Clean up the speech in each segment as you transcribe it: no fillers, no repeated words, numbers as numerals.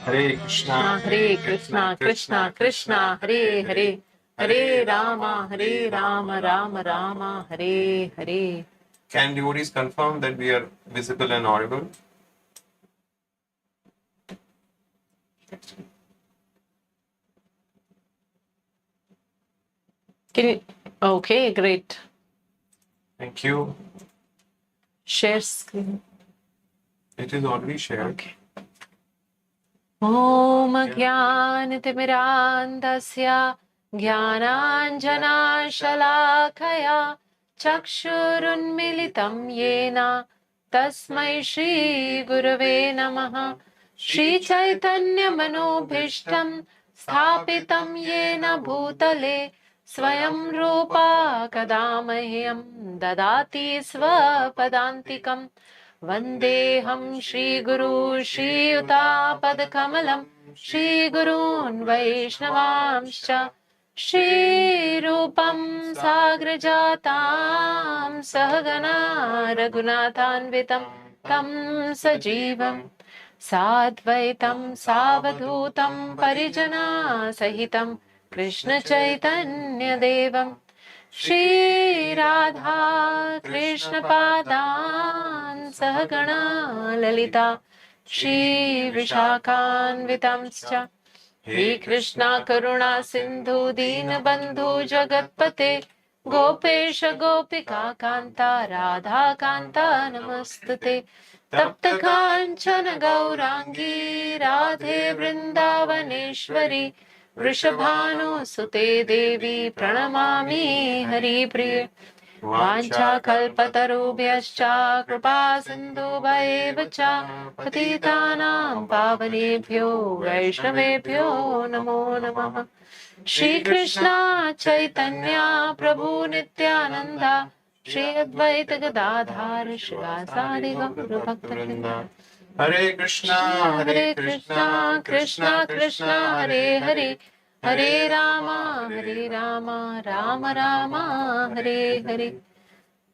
Hare Krishna, Krishna Krishna, Hare Hare, Hare Rama, Rama Rama, Hare Hare. Can devotees confirm that we are visible and audible? Can you? Okay, great. Thank you. Share screen. It is already shared. Okay. Om Jnanatimirandasya Jnananjanashalakaya Chakshurunmilitam Yena Tasmai Shri Gurave Namaha. Shri Chaitanya Manobhishtam Sthapitam Yena Bhutale Swayam Rupa Kadamahyam Dadati Svapadantikam Vandeham Shri Guru Shri Utapad Shri Gurun Vaishnavamscha Shri Rupam Sagrajatam Sahagana Raghunathanvitam Tam Sajivam Sadvaitam Savadhutam Parijana Sahitam Krishna Chaitanya Devam Shri Radha Krishna Padan Sahagana Lalita Shri Vishakhanvitamscha He Krishna Karuna Sindhu Deenabandhu Jagatpate Gopesha Gopika Kanta Radha Kanta Namastate Tapta Kanchana Gaurangi Radhe Vrindavaneshwari Vrishabhanu Sute Devi Pranamami Hari Priya Vancha Kalpatarubhyascha Kripa Sindhubhayeva cha Patitanam Pavanebhyo Vaishnavebhyo Namo Namaha. Shri Krishna Chaitanya Prabhu Nityananda Shri Advaita Gadadhar Shivasadi Gaura Bhakta Hare Krishna, Krishna Krishna, Hare Hare, Hare Rama, Rama Rama, Hare Hare.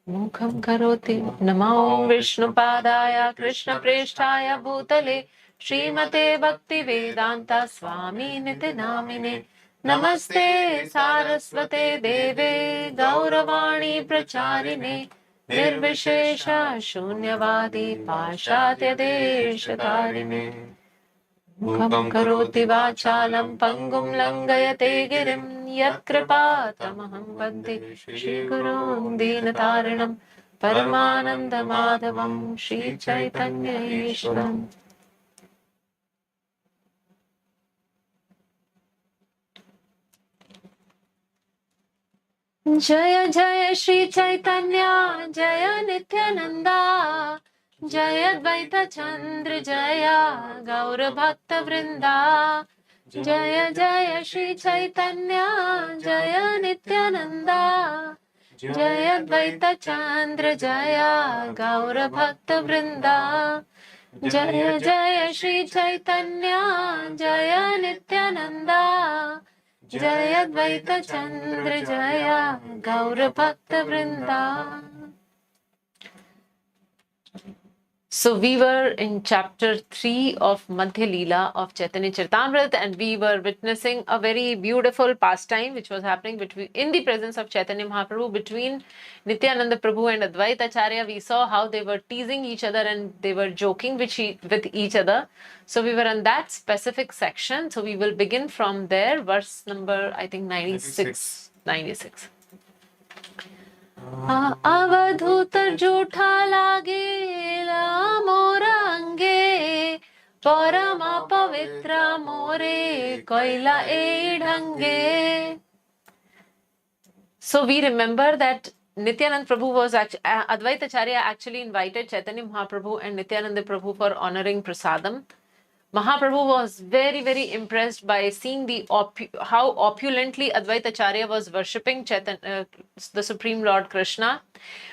Mukham karoti Namo Vishnu Padaya Krishna Presthaya Bhutale Srimate Bhakti Vedanta Swami Niti Namine Namaste Saraswate Deve Gauravani Pracharine Nirvishesha Shunyavadi Pashatya Deshatarine Mukham karoti vachalam pangum langayate girim Yat kripatamaham vande Shri Gurun Deenatarinam Paramananda Madhavam Shri Chaitanya Ishwaram. Jaya Jaya Shri Chaitanya Jaya Nityananda Jaya Advaita Chandra Jaya Gaura Bhakta Vrinda Jaya Jaya Shri Chaitanya Jaya Nityananda Jaya Advaita Chandra Jaya Gaura Bhakta Vrinda Jaya Jaya Shri Chaitanya Jaya Nityananda Jaya Advaita Chandra Jaya Gaura Bhakta Vrinda. So we were in chapter 3 of MadhyaLila of Chaitanya Charitamrta, and we were witnessing a very beautiful pastime which was happening in the presence of Chaitanya Mahāprabhu between Nityananda Prabhu and Advaita Ācārya. We saw how they were teasing each other and they were joking with each other. So we were in that specific section. So we will begin from there, verse number, I think, 96. अवधूत जूठा लागेला मोरा अंगे परमा पवित्र मोरे कोइला ए ढंगे. So we remember that Nityananda Prabhu was Advaita Ācārya actually invited Chaitanya Mahaprabhu and Nityananda Prabhu for honoring prasadam. Mahaprabhu was very, very impressed by seeing how opulently Advaita Ācārya was worshipping the Supreme Lord Krishna.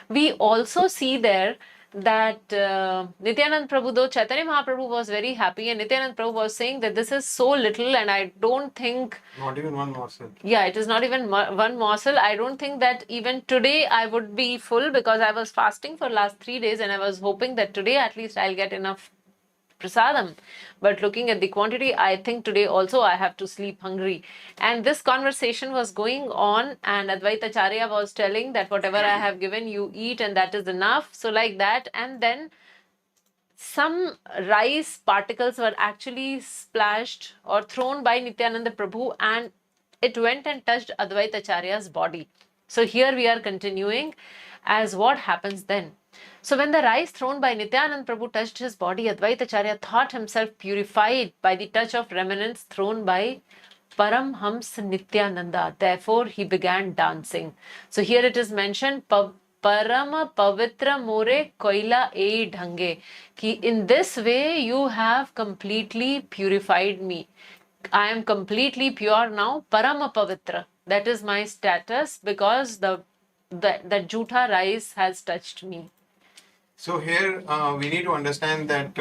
We also see there that Nityananda Prabhu, though Chaitanya Mahaprabhu was very happy, and Nityananda Prabhu was saying that this is so little and I don't think... Not even one morsel. Yeah, it is not even one morsel. I don't think that even today I would be full, because I was fasting for last 3 days and I was hoping that today at least I'll get enough prasadam. But looking at the quantity, I think today also I have to sleep hungry. And this conversation was going on, and Advaita Ācārya was telling that whatever I have given, you eat, and that is enough. So like that, and then some rice particles were actually splashed or thrown by Nityananda Prabhu, and it went and touched Advaita Ācārya's body. So here we are continuing as what happens then. So when the rice thrown by Nityananda Prabhu touched his body, Advaita Ācārya thought himself purified by the touch of remnants thrown by Paramhams Nityananda. Therefore, he began dancing. So here it is mentioned, Param Pavitra More Koila E Dhange. Ki in this way you have completely purified me. I am completely pure now. Parama Pavitra. That is my status because that Jutha rice has touched me. So here we need to understand that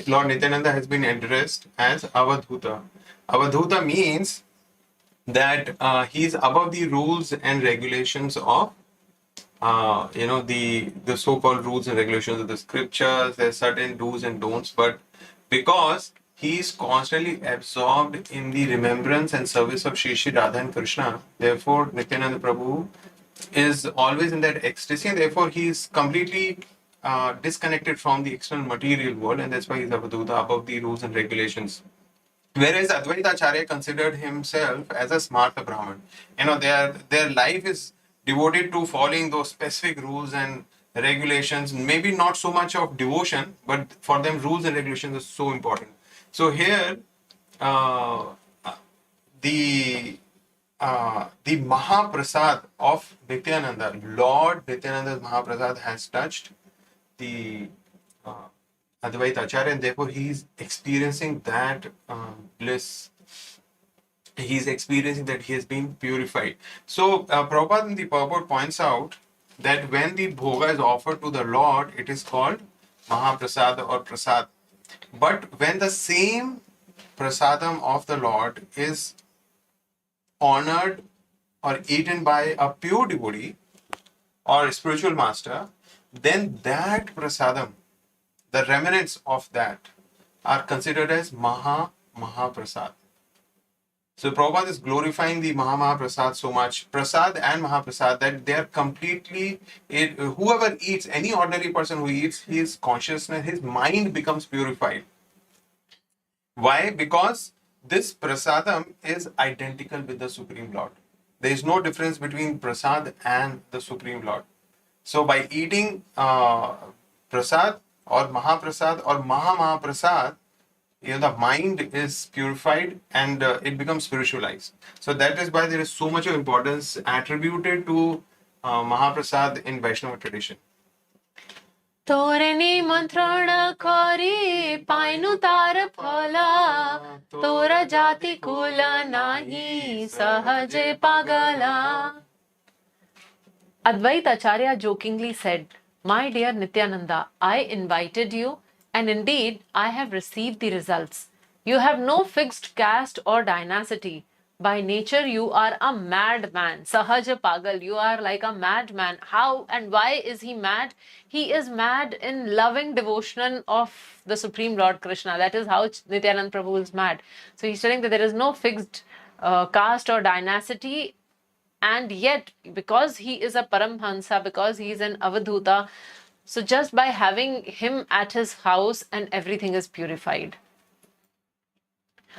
Lord Nityananda has been addressed as Avadhuta. Avadhuta means that he is above the rules and regulations of the so-called rules and regulations of the scriptures. There are certain do's and don'ts, but because he is constantly absorbed in the remembrance and service of Shri Shri Radha and Krishna, therefore Nityananda Prabhu is always in that ecstasy, and therefore he is completely disconnected from the external material world, and that's why he is Avadhuta, above the rules and regulations. Whereas Advaita Ācārya considered himself as a Smartha Brahman. Their life is devoted to following those specific rules and regulations, maybe not so much of devotion, but for them rules and regulations are so important. So here the Mahaprasad of Nityananda, Lord Nityananda's Mahaprasad has touched the Advaita Ācārya, and therefore he is experiencing that bliss. He is experiencing that he has been purified. So Prabhupada in the purport points out that when the bhoga is offered to the Lord, it is called Mahaprasad or Prasad. But when the same prasadam of the Lord is honored or eaten by a pure devotee or a spiritual master, then that prasadam, the remnants of that, are considered as Mahaprasad. So Prabhupada is glorifying the Mahaprasad so much, Prasad and Mahaprasad, that they are completely, whoever eats, any ordinary person who eats, his consciousness, his mind becomes purified. Why? Because this prasadam is identical with the Supreme Lord. There is no difference between prasad and the Supreme Lord. So by eating prasad or Mahaprasad or Mahaprasad, the mind is purified and it becomes spiritualized. So that is why there is so much of importance attributed to Mahaprasad in Vaishnava tradition. Tore nimantran kari painu tar phala, tora jati kula nahi sahaje pagala. Advaita Ācārya jokingly said, "My dear Nityananda, I invited you, and indeed I have received the results. You have no fixed caste or dynasty. By nature you are a madman. Sahaja pagal, you are like a madman. How and why is he mad? He is mad in loving devotion of the Supreme Lord Krishna. That is how Nityananda Prabhu is mad." So he's telling that there is no fixed caste or dynasty, and yet because he is a Paramhansa, because he is an Avadhuta, so just by having him at his house and everything is purified.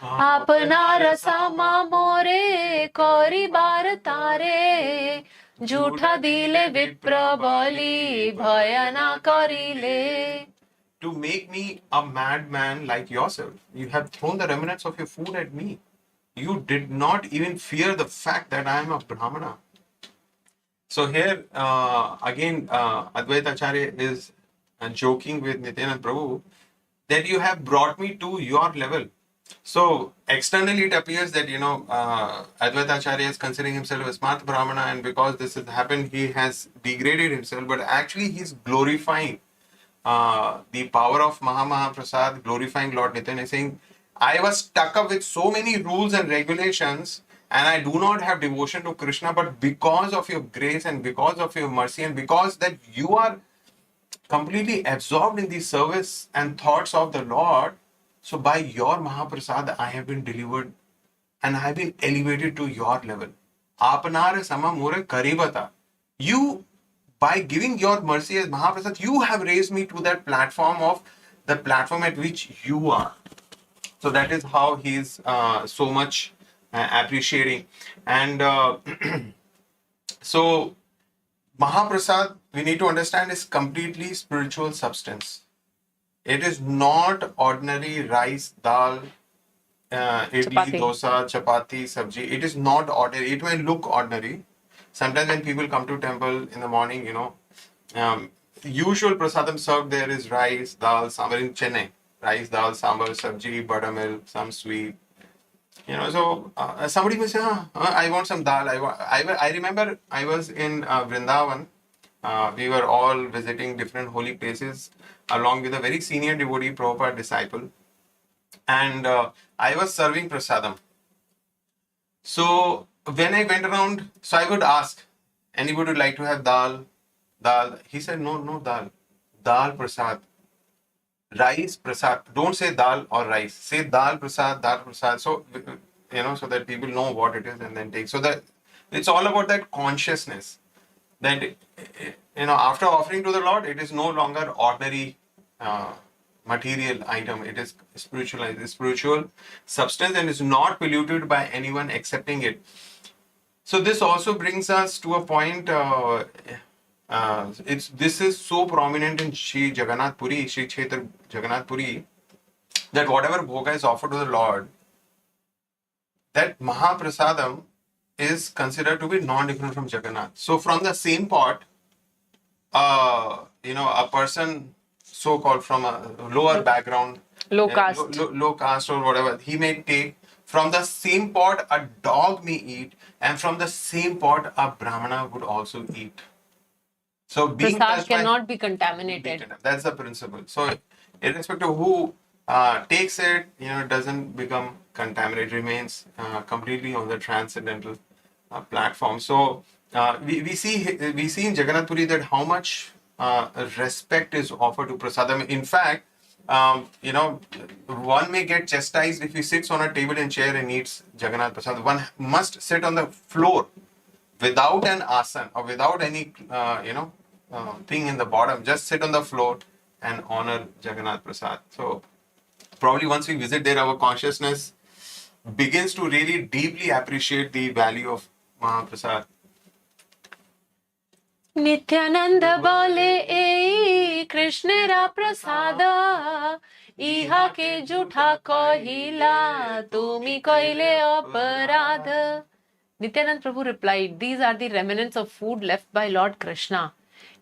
Apna rasama more kori bar tare, jhutha dile vipra bali bhayana karile. To make me a madman like yourself, you have thrown the remnants of your food at me. You did not even fear the fact that I am a Brahmana. So here again Advaita Ācārya is joking with Nityananda Prabhu that you have brought me to your level. So externally it appears that Advaita Ācārya is considering himself a smart Brahmana, and because this has happened he has degraded himself, but actually he is glorifying the power of Mahaprasad, glorifying Lord Nityananda, saying, I was stuck up with so many rules and regulations and I do not have devotion to Krishna, but because of your grace and because of your mercy and because that you are completely absorbed in the service and thoughts of the Lord. So by your Mahaprasad, I have been delivered and I have been elevated to your level. Apnara sama more karibata. You, by giving your mercy as Mahaprasad, you have raised me to that platform of the platform at which you are. So that is how he is so much appreciating. And so Mahaprasad, we need to understand, is completely spiritual substance. It is not ordinary rice, dal, idli, Chapati. dosa, chapati, sabji. It is not ordinary. It may look ordinary. Sometimes when people come to temple in the morning, usual prasadam served there is rice, dal, sambar in Chennai. Rice, dal, sambar, sabji, buttermilk, some sweet. So somebody may say, I want some dal. I remember I was in Vrindavan. We were all visiting different holy places along with a very senior devotee, Prabhupada disciple. And I was serving prasadam. So when I went around, so I would ask, anybody would like to have dal? Dal. He said, no, no dal. Dal prasad. Rice prasad. Don't say dal or rice. Say dal prasad, dal prasad. So, so that people know what it is and then take. So that it's all about that consciousness that, after offering to the Lord, it is no longer ordinary material item. It is spiritualized, it's spiritual substance and is not polluted by anyone accepting it. So this also brings us to a point. This is so prominent in Sri Jagannath Puri, Sri Kshetra Jagannath Puri, that whatever bhoga is offered to the Lord, that Mahaprasadam is considered to be non-different from Jagannath. So from the same pot, a person so-called from a lower background, Low caste. low caste or whatever, he may take from the same pot a dog may eat, and from the same pot a brahmana would also eat. So being Prasad touched by cannot be contaminated. that's the principle. So irrespective of who takes it, it doesn't become contaminated, remains completely on the transcendental platform. So we see in Jagannath Puri that how much respect is offered to prasadam. In fact, one may get chastised if he sits on a table and chair and eats Jagannath Prasad. One must sit on the floor without an asan or without any thing in the bottom. Just sit on the floor and honor Jagannath Prasad. So probably once we visit there, our consciousness begins to really deeply appreciate the value of Mahaprasad. Nityanand बोले ए कृष्णरा प्रसाद इहा के झूठा कहिला तुमी कइले अपराध. Nityanand Prabhu replied, these are the remnants of food left by Lord Krishna.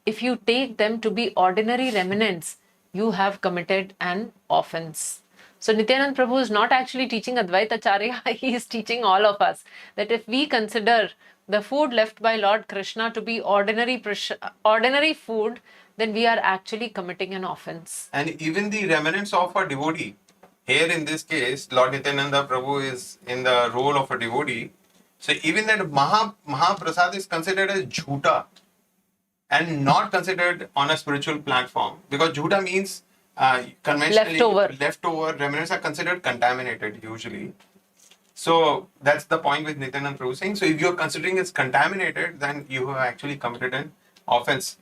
If you take them to be ordinary remnants, you have committed an offense. So Nityanand Prabhu is not actually teaching Advaita Ācārya, he is teaching all of us that if we consider the food left by Lord Krishna to be ordinary food, then we are actually committing an offense. And even the remnants of a devotee, here in this case, Lord Nityananda Prabhu is in the role of a devotee. So even that Mahaprasad is considered as jhuta and not considered on a spiritual platform, because jhuta means conventionally leftover remnants are considered contaminated usually. So that's the point with Nityananda Prabhu saying. So if you're considering it's contaminated, then you have actually committed an offense.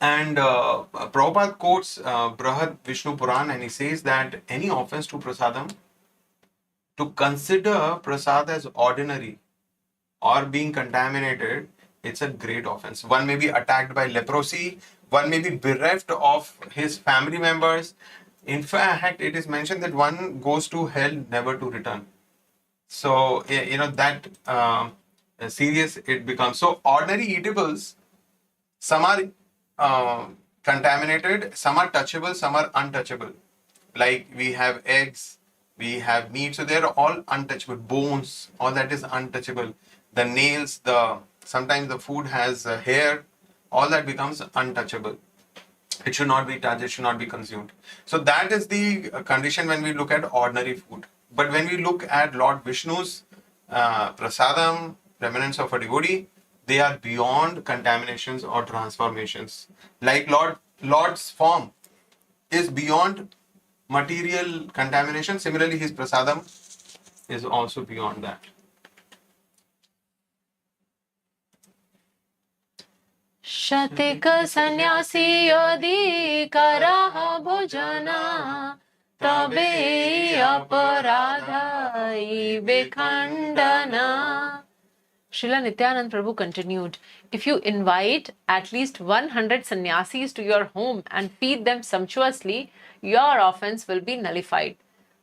And Prabhupada quotes Brahad Vishnu Puran, and he says that any offense to prasadam, to consider prasad as ordinary or being contaminated, it's a great offense. One may be attacked by leprosy, one may be bereft of his family members. In fact, it is mentioned that one goes to hell never to return. So, that serious it becomes. So, ordinary eatables, some are contaminated, some are touchable, some are untouchable. Like we have eggs, we have meat, so they're all untouchable. Bones, all that is untouchable. The nails, sometimes the food has hair, all that becomes untouchable. It should not be touched, it should not be consumed. So that is the condition when we look at ordinary food. But when we look at Lord Vishnu's prasadam, remnants of a devotee, they are beyond contaminations or transformations. Like Lord Lord's form is beyond material contamination. Similarly, his prasadam is also beyond that. Shatika sannyasi yodi karaha bhojana tabe aparadha ibe khandana. Srila Nityanand Prabhu continued, if you invite at least 100 sannyasis to your home and feed them sumptuously, your offense will be nullified.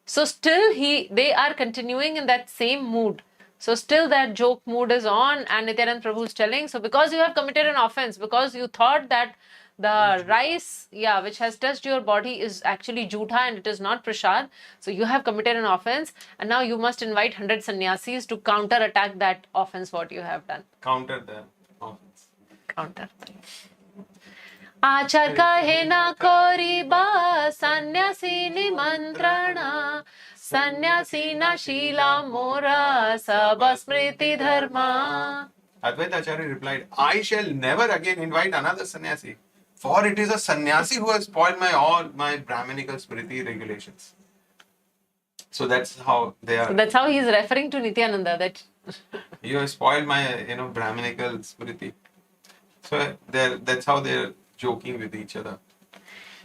So still they are continuing in that same mood. So still that joke mood is on, and Nityanand Prabhu is telling, so because you have committed an offense, because you thought that the rice, which has touched your body is actually jutha and it is not prasad, so you have committed an offense, and now you must invite 100 sannyasis to counter attack that offense what you have done. Counter the offense. Counter. Ācārya kahe na koriba sannyasi nimantrana sannyasi na shila mora sabha smriti dharma. Advaita Ācārya replied, I shall never again invite another sannyasi, for it is a sannyasi who has spoiled all my Brahminical smriti regulations. So that's how they are. So that's how he is referring to Nityananda, that you have spoiled my Brahminical smriti. So that's how they're joking with each other.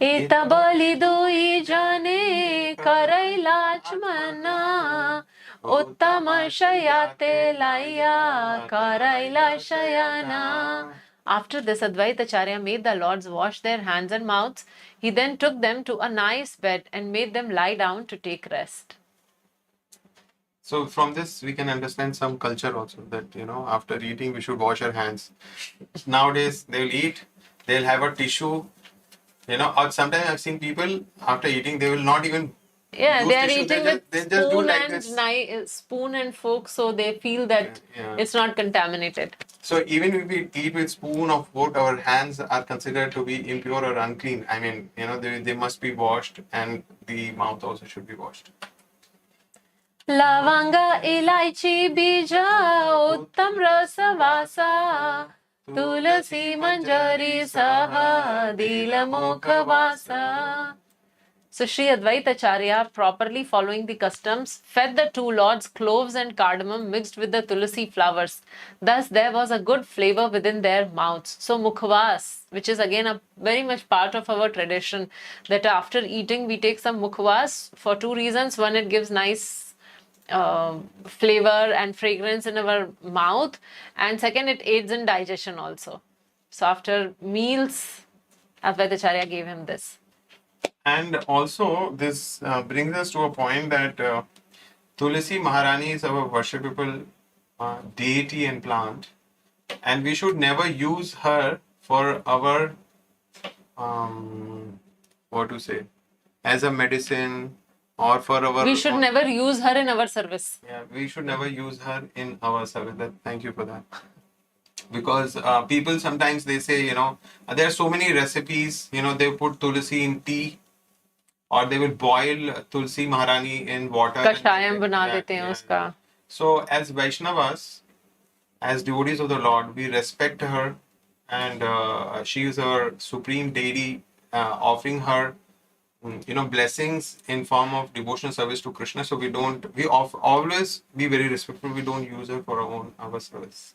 Eta bali dui jane karai lachmana uttama shayate laya karai shayana. After this, Advaita Acharya made the lords wash their hands and mouths. He then took them to a nice bed and made them lie down to take rest. So from this we can understand some culture also, that after eating we should wash our hands. Nowadays they will eat, they'll have a tissue, or sometimes I've seen people after eating they will not even they are eating with spoon and fork, so they feel that it's not contaminated. So even if we eat with spoon or fork, our hands are considered to be impure or unclean. I mean, they must be washed, and the mouth also should be washed. Lavanga ilaichi bija uttam rasa vasa tulasi manjari saha dila mokha vasa. So Sri Advaita Acharya, properly following the customs, fed the two lords cloves and cardamom mixed with the tulasi flowers. Thus there was a good flavor within their mouths. So mukhvas, which is again a very much part of our tradition, that after eating we take some mukhvas for two reasons. One, it gives nice flavor and fragrance in our mouth, and second, it aids in digestion also. So after meals, Advaita Acharya gave him this. And also this brings us to a point that Tulasi Maharani is our worshipable deity and plant, and we should never use her for our as a medicine, or for our... We should never use her in our service. Yeah, we should never use her in our service. Thank you for that. Because people sometimes they say, there are so many recipes, they put tulsi in tea, or they will boil Tulsi Maharani in water. Kashayam bana dete hain uska. So as Vaishnavas, as devotees of the Lord, we respect her, and she is our supreme deity, offering her blessings in form of devotional service to Krishna. So we always be very respectful. We don't use her for our service.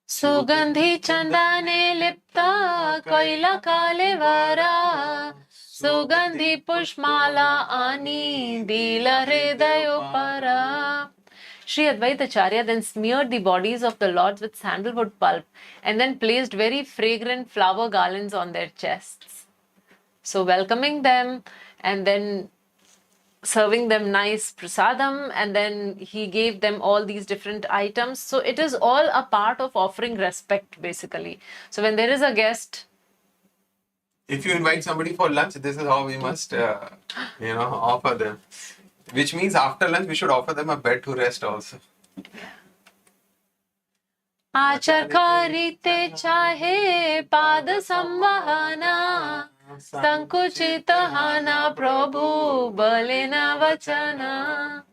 Sugandhi chandane lipta kaila kalevara Sugandhi pushmala ani dila hridayo para. Sri Advaita Acharya then smeared the bodies of the lords with sandalwood pulp and then placed very fragrant flower garlands on their chests. So welcoming them and then serving them nice prasadam, and then he gave them all these different items. So it is all a part of offering respect basically. So when there is a guest, if you invite somebody for lunch, this is how we must offer them, which means after lunch we should offer them a bed to rest also. Ācārya chahe pad samvahana Sankuchitahana Prabhu Balena Vachana.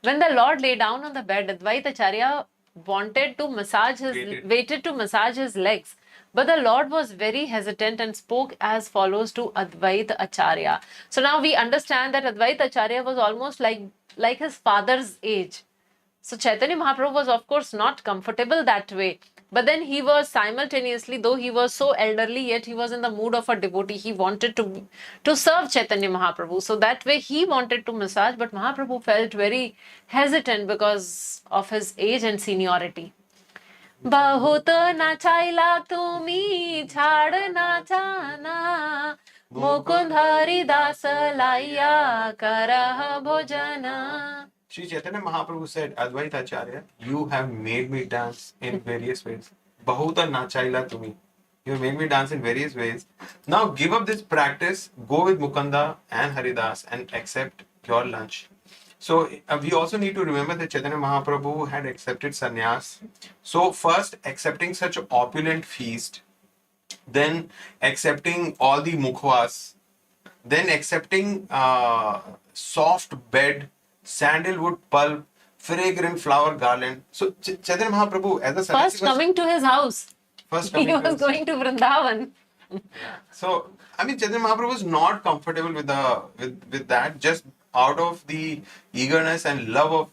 When the Lord lay down on the bed, Advaita Acharya waited to massage his legs, But the Lord was very hesitant and spoke as follows to Advaita Ācārya. So now we understand that Advaita Ācārya was almost like his father's age. So Chaitanya Mahaprabhu was of course not comfortable that way. But then he was simultaneously, though he was so elderly, yet he was in the mood of a devotee. He wanted to serve Chaitanya Mahaprabhu. So that way he wanted to massage, but Mahaprabhu felt very hesitant because of his age and seniority. बहुत नाचाइला तुम्ही छाड़ नाचाना मुकुंद हरिदास लाइया करह भोजन. Sri Chaitanya Mahaprabhu said, Advaita Ācārya, you have made me dance in various ways. Bahuta nachaila tumi. You have made me dance in various ways. Now give up this practice, go with Mukunda and Haridas and accept your lunch. So we also need to remember that Chaitanya Mahaprabhu had accepted sannyas. So first accepting such an opulent feast, then accepting all the mukhwas, then accepting soft bed, sandalwood pulp, fragrant flower garland. So Chaitanya Mahaprabhu as a sannyasi First coming to his house. First He was going to Vrindavan. So I mean Chaitanya Mahaprabhu was not comfortable with that, just out of the eagerness and love of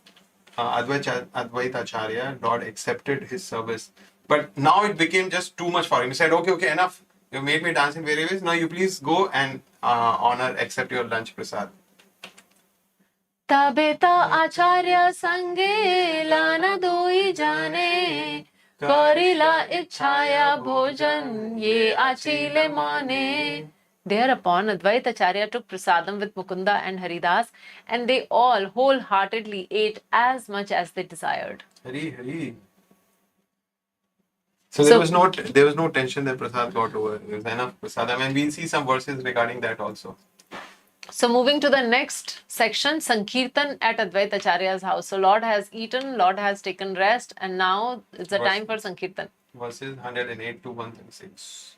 Advaita Ācārya, Lord accepted his service. But now it became just too much for him. He said, okay, enough. You made me dance in various ways. Now you please go and accept your lunch prasad. Tabeta Ācārya sange lana doi jane karila ichhaya bhojan ye achile mane. Thereupon Advaita Ācārya took prasadam with Mukunda and Haridas, and they all wholeheartedly ate as much as they desired. Hari. So there was no tension that prasad got over. There was enough prasad. I mean, we'll see some verses regarding that also. So moving to the next section, Sankirtan at Advaita Ācārya's house. So Lord has eaten, Lord has taken rest, and now it's the time for Sankirtan. Verses 108 to 136.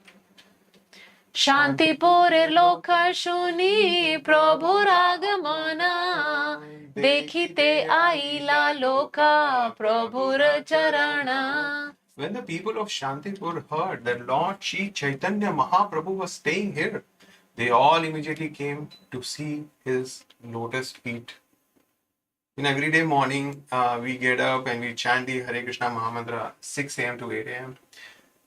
शांतिपुरे लोक शुनि प्रभुर आगमन देखिते आइला लोका प्रभुर चरण. When the people of Shantipur heard that Lord Sri Chaitanya Mahaprabhu was staying here, they all immediately came to see his lotus feet. In everyday morning, we get up and we chant the Hare Krishna Mahamantra 6 a.m. to 8 a.m.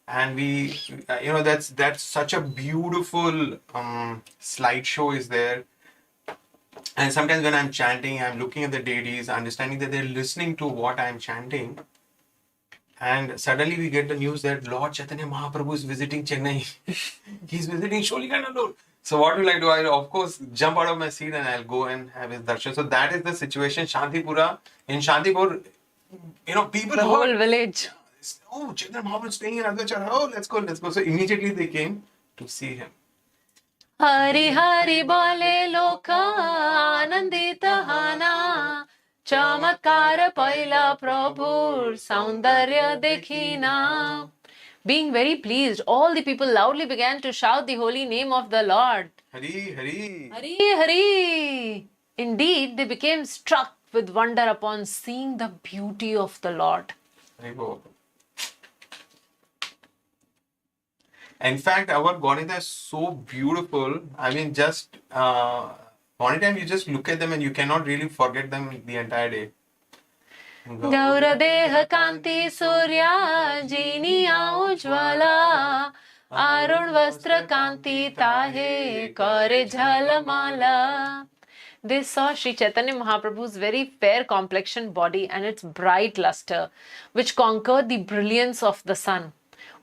And we, that's such a beautiful slideshow is there. And sometimes when I'm chanting, I'm looking at the deities, understanding that they're listening to what I'm chanting. And suddenly we get the news that Lord Chaitanya Mahaprabhu is visiting Chennai. He's visiting Sholiganallur. So what will I do? I'll of course jump out of my seat and I'll go and have his darshan. So that is the situation. Shantipura. In Shantipur, people the whole village. Oh, Chaitanya Mahaprabhu is staying in Advaita. Oh, let's go. So immediately they came to see him. Hari Hari bole loka anandita hana chamatkar paila prabhur saundarya dekhina. Being very pleased, all the people loudly began to shout the holy name of the Lord. Hari Hari. Hari Hari. Indeed, they became struck with wonder upon seeing the beauty of the Lord. Hari Bol. In fact, our Gaudita is so beautiful. I mean, just one time you just look at them and you cannot really forget them the entire day. Gaura deha kanti surya jiniya ujvala arun vastra kanti tahe kare jhalamala. They saw Sri Chaitanya Mahaprabhu's very fair complexioned body and its bright luster, which conquered the brilliance of the sun.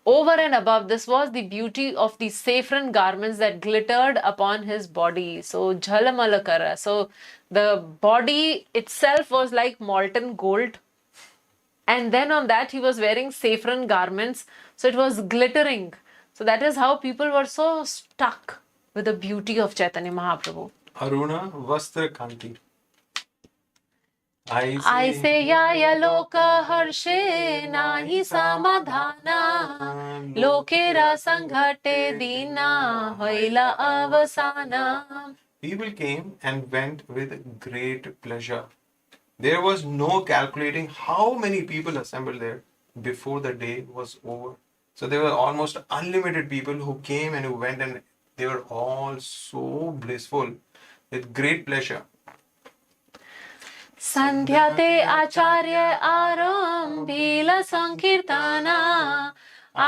Over and above this was the beauty of the saffron garments that glittered upon his body. So, jhalamalakara. So, the body itself was like molten gold. And then on that, he was wearing saffron garments. So, it was glittering. So, that is how people were so stuck with the beauty of Chaitanya Mahaprabhu. Aruna Vastra Kanti. Aise yaya loka harshe nahi samadhana lokera sanghate dina hoila avasana. People came and went with great pleasure. There was no calculating how many people assembled there before the day was over. So there were almost unlimited people who came and who went, and they were all so blissful with great pleasure. संध्याते Acharya आरंभीला Sankirtana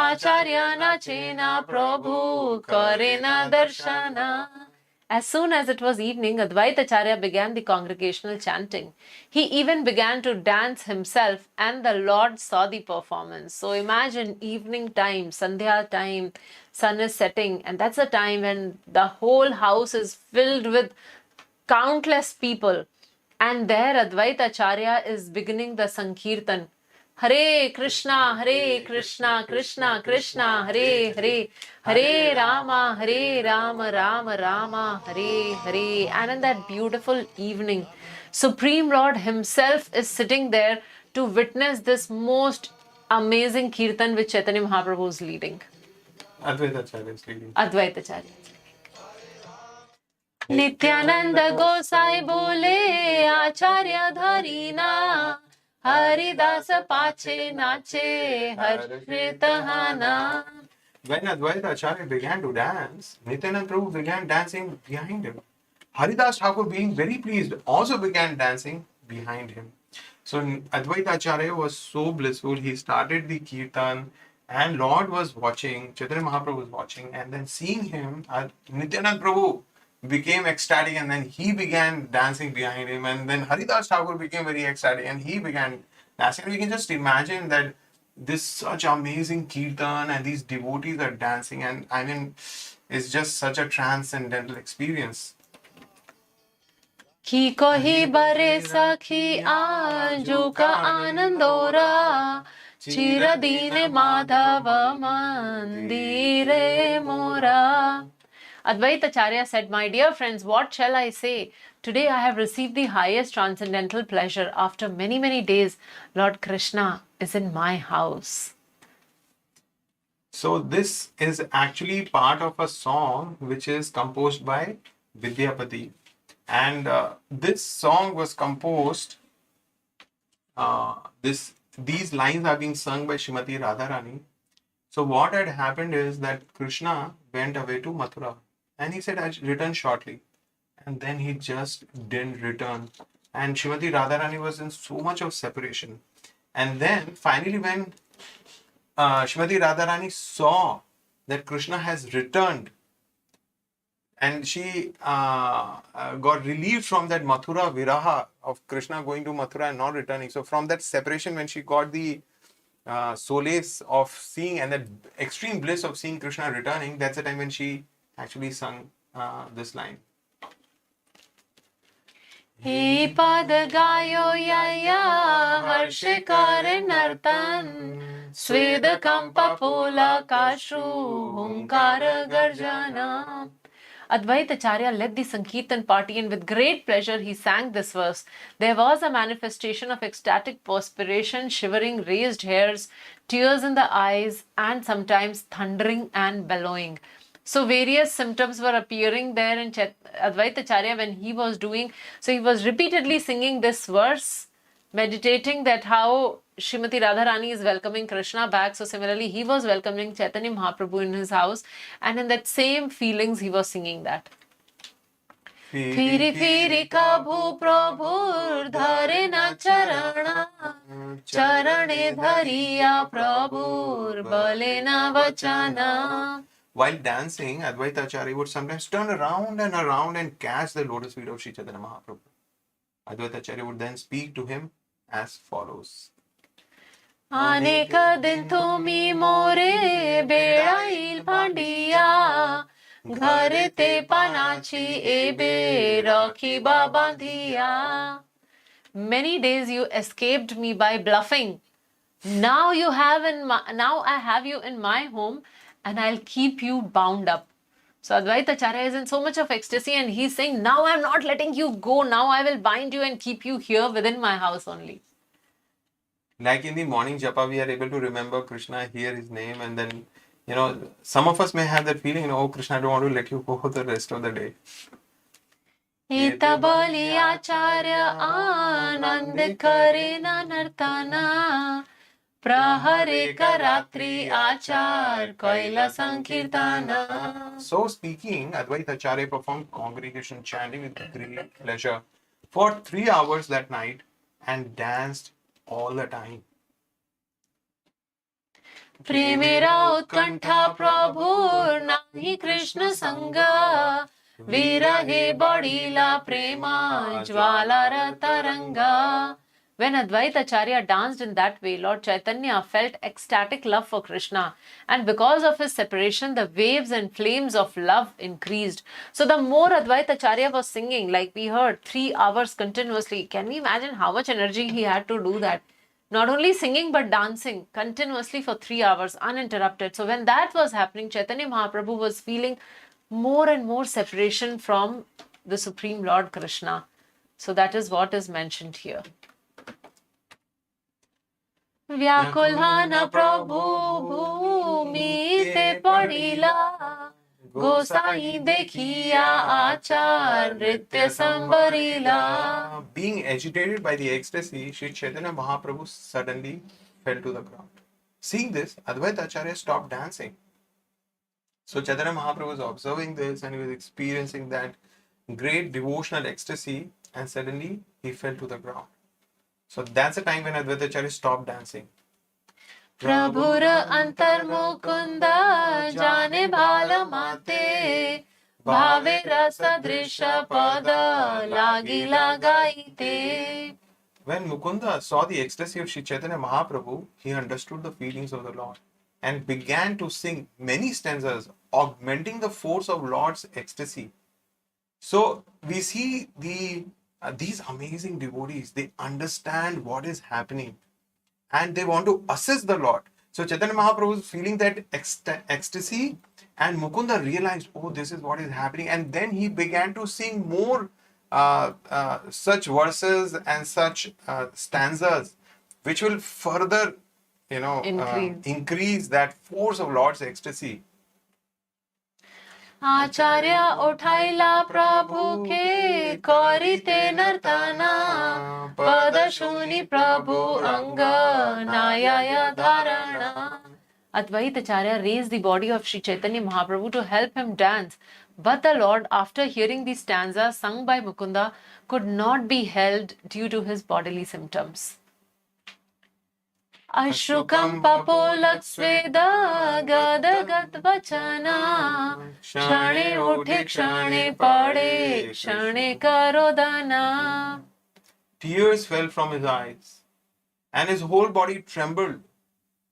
Acharya नाचेना Prabhu करेना Darshana. As soon as it was evening, Advaita Ācārya began the congregational chanting. He even began to dance himself, and the Lord saw the performance. So imagine evening time, Sandhya time, sun is setting, and that's a time when the whole house is filled with countless people. And there Advaita Ācārya is beginning the Sankirtan. Hare Krishna, Krishna Krishna, Hare Hare, Hare Rama, Rama Rama, Hare Hare. And in that beautiful evening, Supreme Lord himself is sitting there to witness this most amazing kirtan which Chaitanya Mahāprabhu is leading. Advaita Ācārya is leading. Advaita Ācārya. Nityanand गोसाई बोले आचार्य धरीना हरिदास पाछे नाचे हर्षित हाना. When Advaita Ācārya began to dance, Nityananda Prabhu began dancing behind him. Haridas Thakur, being very pleased, also began dancing behind him. So Advaita Ācārya was so blissful, he started the kirtan, and Lord was watching, Chaitanya Mahaprabhu was watching, and then seeing him, Nityananda Prabhu became ecstatic, and then he began dancing behind him, and then Haridas Thakur became very ecstatic and he began dancing. We can just imagine that this such amazing kirtan and these devotees are dancing, and I mean, it's just such a transcendental experience. की कही बरे सखी आजू का आनंदोरा चिरदीन माधव मंदिरे मोरा. Advaita Ācārya said, "My dear friends, what shall I say? Today I have received the highest transcendental pleasure. After many, many days, Lord Krishna is in my house." So this is actually part of a song which is composed by Vidyapati. And this song was composed, these lines are being sung by Srimati Radharani. So what had happened is that Krishna went away to Mathura. And he said, "I'll return shortly." And then he just didn't return. And Srimati Radharani was in so much of separation. And then finally when Srimati Radharani saw that Krishna has returned, and she got relieved from that Mathura viraha of Krishna going to Mathura and not returning. So from that separation, when she got the solace of seeing and that extreme bliss of seeing Krishna returning, that's the time when she actually sung this line. He pad gayo yaya harshe kare nartan sweda kampa pola kashu hunkara garjana. Advaita Ācārya led the Sankirtan party, and with great pleasure he sang this verse. There was a manifestation of ecstatic perspiration, shivering, raised hairs, tears in the eyes, and sometimes thundering and bellowing. So various symptoms were appearing there in Advaita Ācārya when he was doing. So he was repeatedly singing this verse, meditating that how Srimati Radharani is welcoming Krishna back. So similarly, he was welcoming Chaitanya Mahaprabhu in his house, and in that same feelings he was singing that. Firi firi kabhu prabhur dhare na charana charane dhariya prabhur bale na vachana. While dancing, Advaita Ācārya would sometimes turn around and catch the lotus feet of Sri Chaitanya Mahaprabhu. Advaita Ācārya would then speak to him as follows. अनेक दिन तुमी मोरे बेळाईल भांडिया घरे ते पानाची एबे रखिबा बांधिया. Many days you escaped me by bluffing. Now I have you in my home, and I'll keep you bound up. So Advaita Ācārya is in so much of ecstasy, and he's saying, now I'm not letting you go. Now I will bind you and keep you here within my house only. Like in the morning japa, we are able to remember Krishna, hear his name, and then, some of us may have that feeling, oh, Krishna, I don't want to let you go the rest of the day. Ita bali Ācārya ānand kare na nartana Prahare Karatri Achar Koila Sankirtana. So speaking, Advaita Ācārya performed congregation chanting with great pleasure for 3 hours that night and danced all the time. प्रेमेरा उत्कंठा प्रभुर नाही कृष्ण संगा विरहे बढीला प्रेमा ज्वालार तरंगा. When Advaita Ācārya danced in that way, Lord Chaitanya felt ecstatic love for Krishna, and because of his separation, the waves and flames of love increased. So the more Advaita Ācārya was singing, like we heard, 3 hours continuously, can we imagine how much energy he had to do that? Not only singing but dancing continuously for 3 hours uninterrupted. So when that was happening, Chaitanya Mahaprabhu was feeling more and more separation from the Supreme Lord Krishna. So that is what is mentioned here. Vyakulhana Prabhu bhumi te padila Gosai dekhiya Ācārya sambarila. Being agitated by the ecstasy, Sri Chaitanya Mahaprabhu suddenly fell to the ground. Seeing this, Advaita Ācārya stopped dancing. So Chaitanya Mahaprabhu was observing this and he was experiencing that great devotional ecstasy, and suddenly he fell to the ground. So that's the time when Advaita Ācārya stopped dancing. Prabhura antar mukunda jane bhala mate bhave rasa drisha pada lagi lagaite. When Mukunda saw the ecstasy of Sri Chaitanya Mahaprabhu, he understood the feelings of the Lord and began to sing many stanzas, augmenting the force of Lord's ecstasy. So we see these amazing devotees, they understand what is happening and they want to assist the Lord. So Chaitanya Mahaprabhu is feeling that ecstasy, and Mukunda realized, oh, this is what is happening, and then he began to sing more such verses and such stanzas which will further increase that force of Lord's ecstasy. Ācārya uthaila Prabhu ke karite nartana pada shuni Prabhu anga nayaya dharana. Advaita Ācārya raised the body of Sri Chaitanya Mahaprabhu to help him dance, but the Lord, after hearing these stanzas sung by Mukunda, could not be held due to his bodily symptoms. Ashukam papolak sveda gadagat vachana Kshane uthe kshane pade kshane karodana. Tears fell from his eyes and his whole body trembled.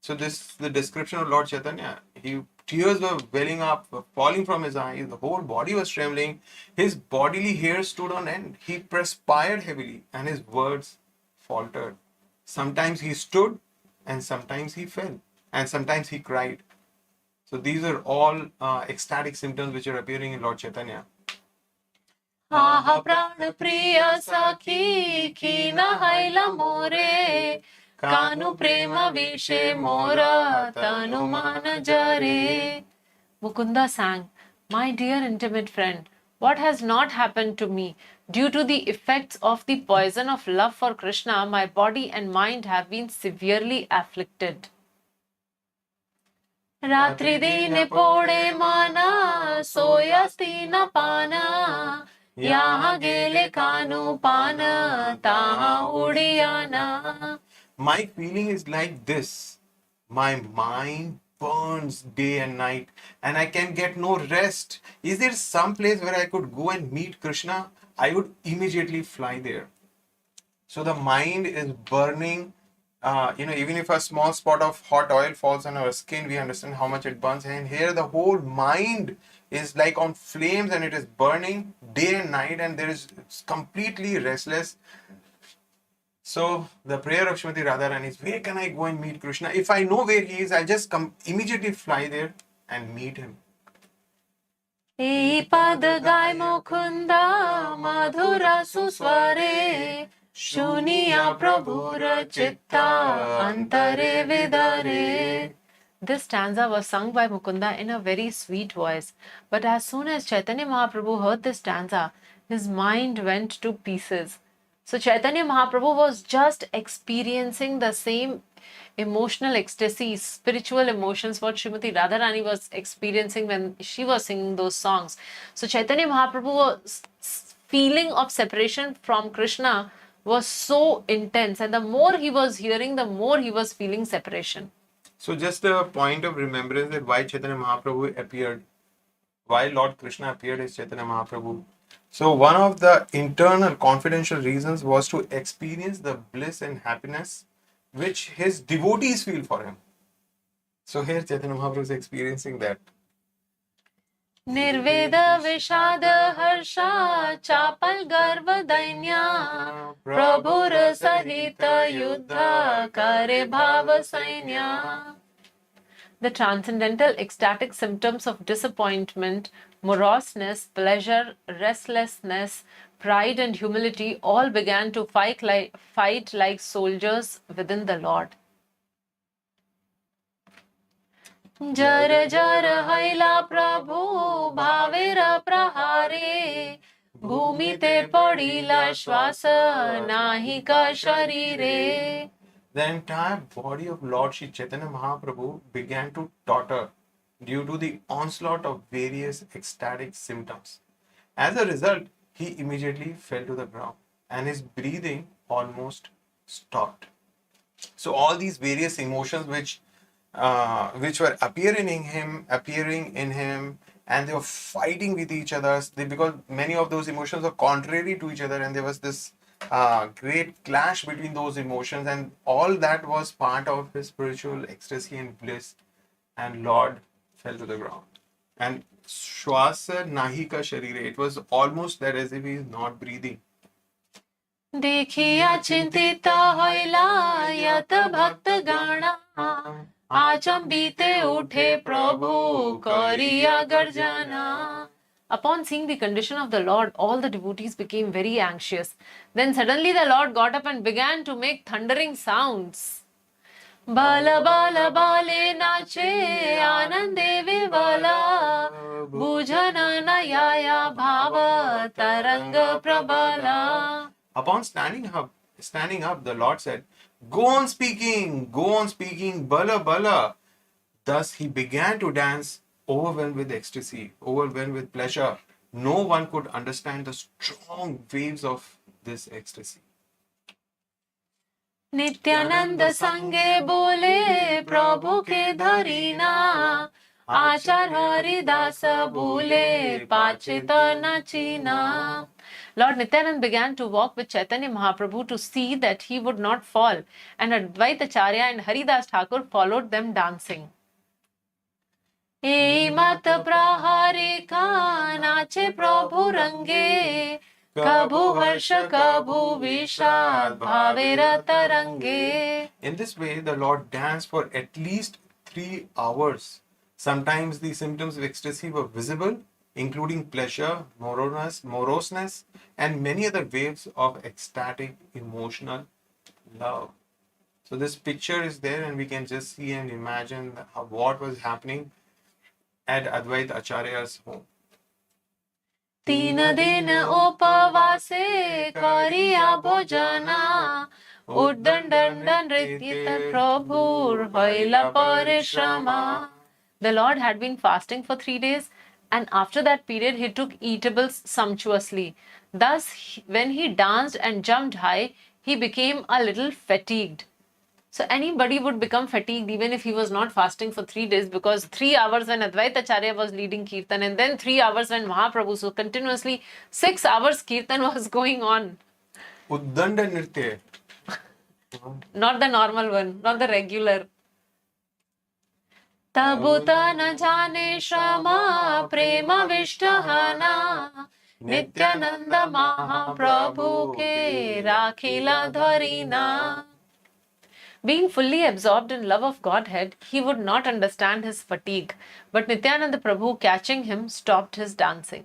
So this is the description of Lord Chaitanya. Tears were welling up, were falling from his eyes, the whole body was trembling, his bodily hair stood on end, he perspired heavily and his words faltered. Sometimes he stood and sometimes he fell and sometimes he cried. So these are all ecstatic symptoms which are appearing in Lord Chaitanya. Aha prana priya sakhi kina haila more Kanu prema vishe mora tanu mana jare. Mukunda sang, my dear intimate friend, what has not happened to me? Due to the effects of the poison of love for Krishna, my body and mind have been severely afflicted. Ratri dine pode mana, soyasti na pana, yaha gele kanu pana, taha udiyana. My feeling is like this. My mind burns day and night and I can get no rest. Is there some place where I could go and meet Krishna? I would immediately fly there. So the mind is burning. Even if a small spot of hot oil falls on our skin, we understand how much it burns. And here the whole mind is like on flames and it is burning day and night and it's completely restless. So the prayer of Srimati Radharani is, where can I go and meet Krishna? If I know where he is, I'll just immediately fly there and meet him. Ei pad gai mukunda madhura susware shuniya prabhura chitta antare vidare. This stanza was sung by Mukunda in a very sweet voice. But as soon as Chaitanya Mahaprabhu heard this stanza, his mind went to pieces. So Chaitanya Mahaprabhu was just experiencing the same emotional ecstasy, spiritual emotions, what Srimati Radharani was experiencing when she was singing those songs. So Chaitanya Mahaprabhu was feeling of separation from Krishna was so intense, and the more he was hearing, the more he was feeling separation. So just a point of remembrance that why Chaitanya Mahaprabhu appeared, why Lord Krishna appeared as Chaitanya Mahaprabhu. So one of the internal confidential reasons was to experience the bliss and happiness which his devotees feel for him. So here Chaitanya Mahaprabhu is experiencing that. Nirveda Vishada Harsha Chapal Garva Dainya Prabhur Sahita Yuddha Kare Bhava Sainya. The transcendental ecstatic symptoms of disappointment, moroseness, pleasure, restlessness, pride and humility all began to fight like soldiers within the Lord. Jar jar haila prabhu bhavera prahare bhumite padila shvasa nahika sharire. The entire body of Lord Sri Chaitanya Mahaprabhu began to totter due to the onslaught of various ecstatic symptoms. As a result, he immediately fell to the ground and his breathing almost stopped. So all these various emotions which were appearing in him, and they were fighting with each other. Because many of those emotions are contrary to each other, and there was this great clash between those emotions, and all that was part of his spiritual ecstasy and bliss. And Lord fell to the ground. And Shwasa Nahika Sharire, it was almost that as if he is not breathing. देखिया चिंतित होइला यत भक्त गणा आचंबिते उठे प्रभु करिया गर्जना. Upon seeing the condition of the Lord, all the devotees became very anxious. Then suddenly the Lord got up and began to make thundering sounds. Bala bala bale nache anande vivala bujana nayaya bhava taranga prabala. Upon standing up, the Lord said, go on speaking, bala bala. Thus he began to dance, overwhelmed with ecstasy, overwhelmed with pleasure. No one could understand the strong waves of this ecstasy. Nityanand संगे बोले प्रभु के धरीना आचार हरिदास बोले पाचित नचीना. Lord Nityanand began to walk with Chaitanya Mahaprabhu to see that he would not fall, and Advaita Ācārya and Haridas Thakur followed them dancing. ए मत प्रहारे का नाचे प्रभु रंगे कभु हर्ष कभु विषाद भावेर तरंगे. In this way, the Lord danced for at least 3 hours. Sometimes the symptoms of ecstasy were visible, including pleasure, moroseness, and many other waves of ecstatic emotional love. So this picture is there, and we can just see and imagine what was happening at Advaita Ācārya's home. तीन दिन उपवासे करिया भोजना उद्दंड नृत्य प्रभुर होइला परिश्रमा. The Lord had been fasting for 3 days, and after that period he took eatables sumptuously. Thus, when he danced and jumped high, he became a little fatigued. So anybody would become fatigued even if he was not fasting for 3 days, because 3 hours when Advaita Ācārya was leading Kirtan, and then 3 hours when Mahaprabhu, so continuously 6 hours Kirtan was going on. Uddanda Nritya. Not the normal one, not the regular. Tabuta na jane shama prema vishtahana Nityananda Mahaprabhu ke rakhila dharina. Being fully absorbed in love of Godhead, he would not understand his fatigue, but Nityananda Prabhu, catching him, stopped his dancing.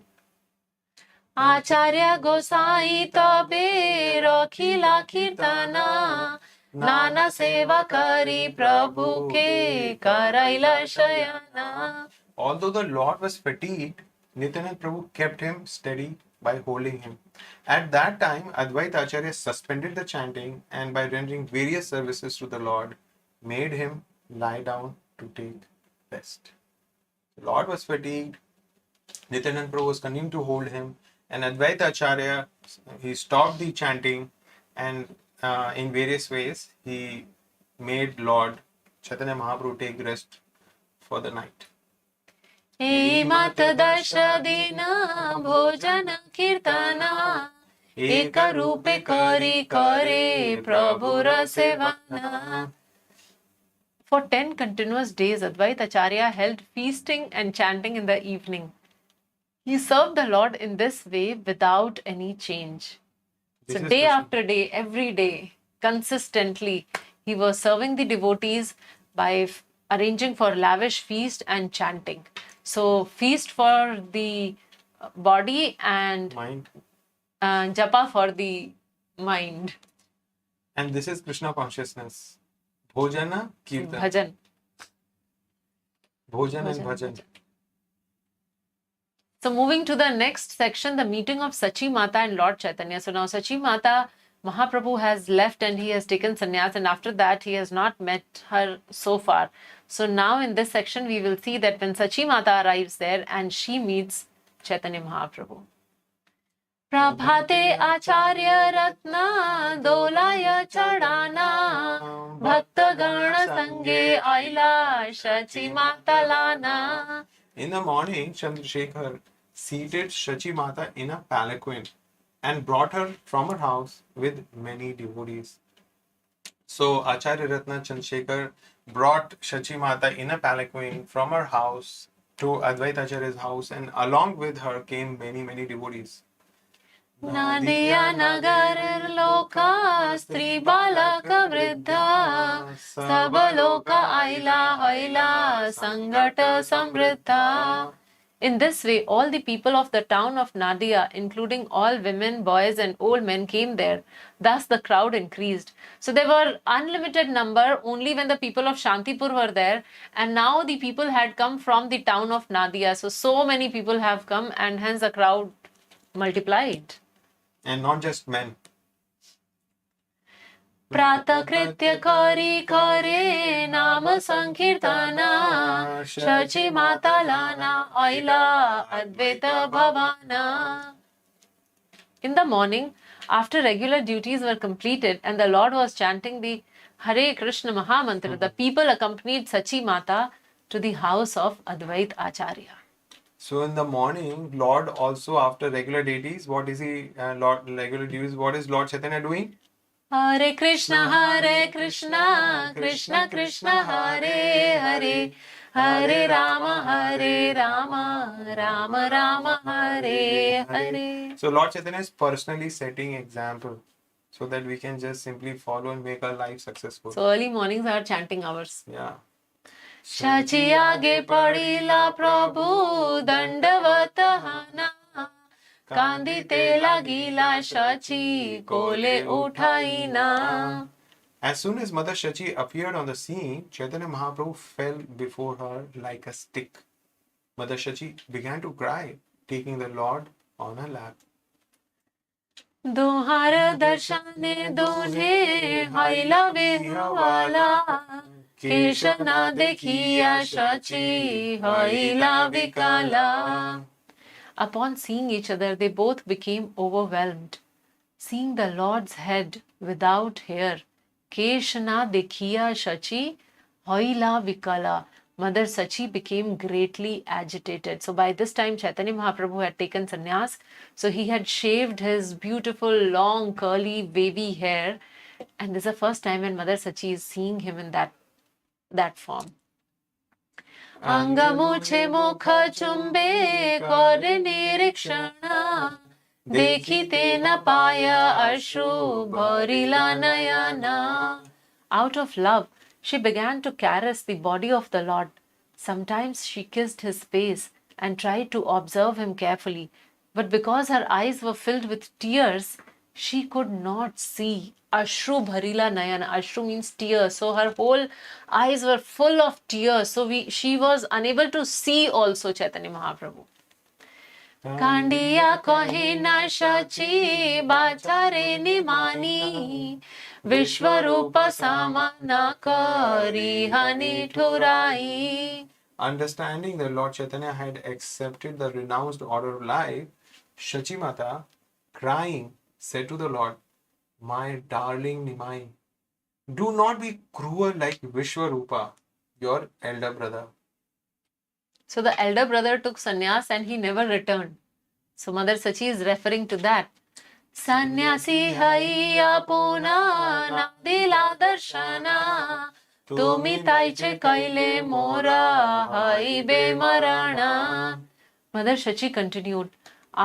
Ācārya Gosai tabe rakhila kirtana Nana seva kari Prabhu ke karaila shayana. Although the Lord was fatigued, Nityananda Prabhu kept him steady by holding him. At that time, Advaita Ācārya suspended the chanting, and by rendering various services to the Lord, made him lie down to take rest. The Lord was fatigued. Nityananda Prabhu was continuing to hold him, and Advaita Ācārya, he stopped the chanting, and in various ways he made Lord Chaitanya Mahaprabhu take rest for the night. हे मत दश दिन भोजन कीर्तन एक रूपे करी करे प्रभुर seven. For 10 continuous days, Advaita Ācārya held feasting and chanting in the evening. He served the Lord in this way without any change. So day after day, every day, consistently, he was serving the devotees by arranging for lavish feast and chanting. So feast for the body and Mind. japa for the mind. And this is Krishna consciousness. Bhojana, Kirtan. Bhajan. Bhojan and Bhajan. So moving to the next section, the meeting of Sachi Mata and Lord Chaitanya. So now Sachi Mata, Mahaprabhu has left and he has taken sannyas, and after that he has not met her so far. So now in this section we will see that when Sachi Mata arrives there and she meets Chaitanya Mahaprabhu. Prabhate Ācārya Ratna Dolaya Chadana Bhakta Gana Sange Aila Sachi Mata Lana. In the morning, Chandrasekhar seated Sachi Mata in a palanquin and brought her from her house with many devotees. So Ācārya Ratna Chandrasekhar brought Sachi Mata in a palanquin from her house to Advaita Acharya's house, and along with her came many devotees. Nadiya Nagar Loka Stri Balaka Vriddha Sabaloka Aila Haila Sangata Samriddha. In this way, all the people of the town of Nadia, including all women, boys and old men, came there. Thus the crowd increased. So there were unlimited number only when the people of Shantipur were there, and now the people had come from the town of Nadia. So many people have come, and hence the crowd multiplied. And not just men. Pratakritya kari kare nama sankirtana Sachi Mata Lana Aila Advaita Bhavana. In the morning, after regular duties were completed and the Lord was chanting the Hare Krishna Mahamantra, the people accompanied Sachi Mata to the house of Advaita Ācārya. So in the morning, Lord also, after regular deities, what is he? Regular duties. What is Lord Chaitanya doing? Hare Krishna, Krishna Krishna, Hare Hare, Hare Rama, Rama Rama, Hare Hare. So Lord Chaitanya is personally setting example so that we can just simply follow and make our life successful. So early mornings are chanting hours. Yeah. Sachi aage padila Prabhu dandavat hana Kandite lagila Sachi kole uthaina. As soon as Mother Sachi appeared on the scene, Chaitanya Mahaprabhu fell before her like a stick. Mother Sachi began to cry, taking the Lord on her lap. Dohar darshane done haila vihwala Keshana dekhiya Sachi haila vikala. Upon seeing each other, they both became overwhelmed. Seeing the Lord's head without hair, Keshana dekhiya Sachi haila vikala. Mother Sachi became greatly agitated. So by this time, Chaitanya Mahaprabhu had taken sannyas. So he had shaved his beautiful, long, curly, wavy hair. And this is the first time when Mother Sachi is seeing him in that form. Angamuche mukha chumbe kore nirikshana Dekhite na paya ashru bharila nayana. Out of love, she began to caress the body of the Lord. Sometimes she kissed his face and tried to observe him carefully. But because her eyes were filled with tears, she could not see. Ashru bharila nayana. Ashru means tears. So her whole eyes were full of tears. So she was unable to see also Chaitanya Mahaprabhu. कांडिया कहे न शची बाचारे निमानी विश्व रूप सामान करी हनि ठुराई. Understanding that Lord Chaitanya had accepted the renounced order of life, Shachi Mata, crying, said to the Lord, "My darling Nimai, do not be cruel like Vishwarupa, your elder brother." So the elder brother took sannyas and he never returned. So Mother Sachi is referring to that. Sannyasi haiya puna nadila darshana tumi taiche kaile mora haibe marana. Mother Shachi continued,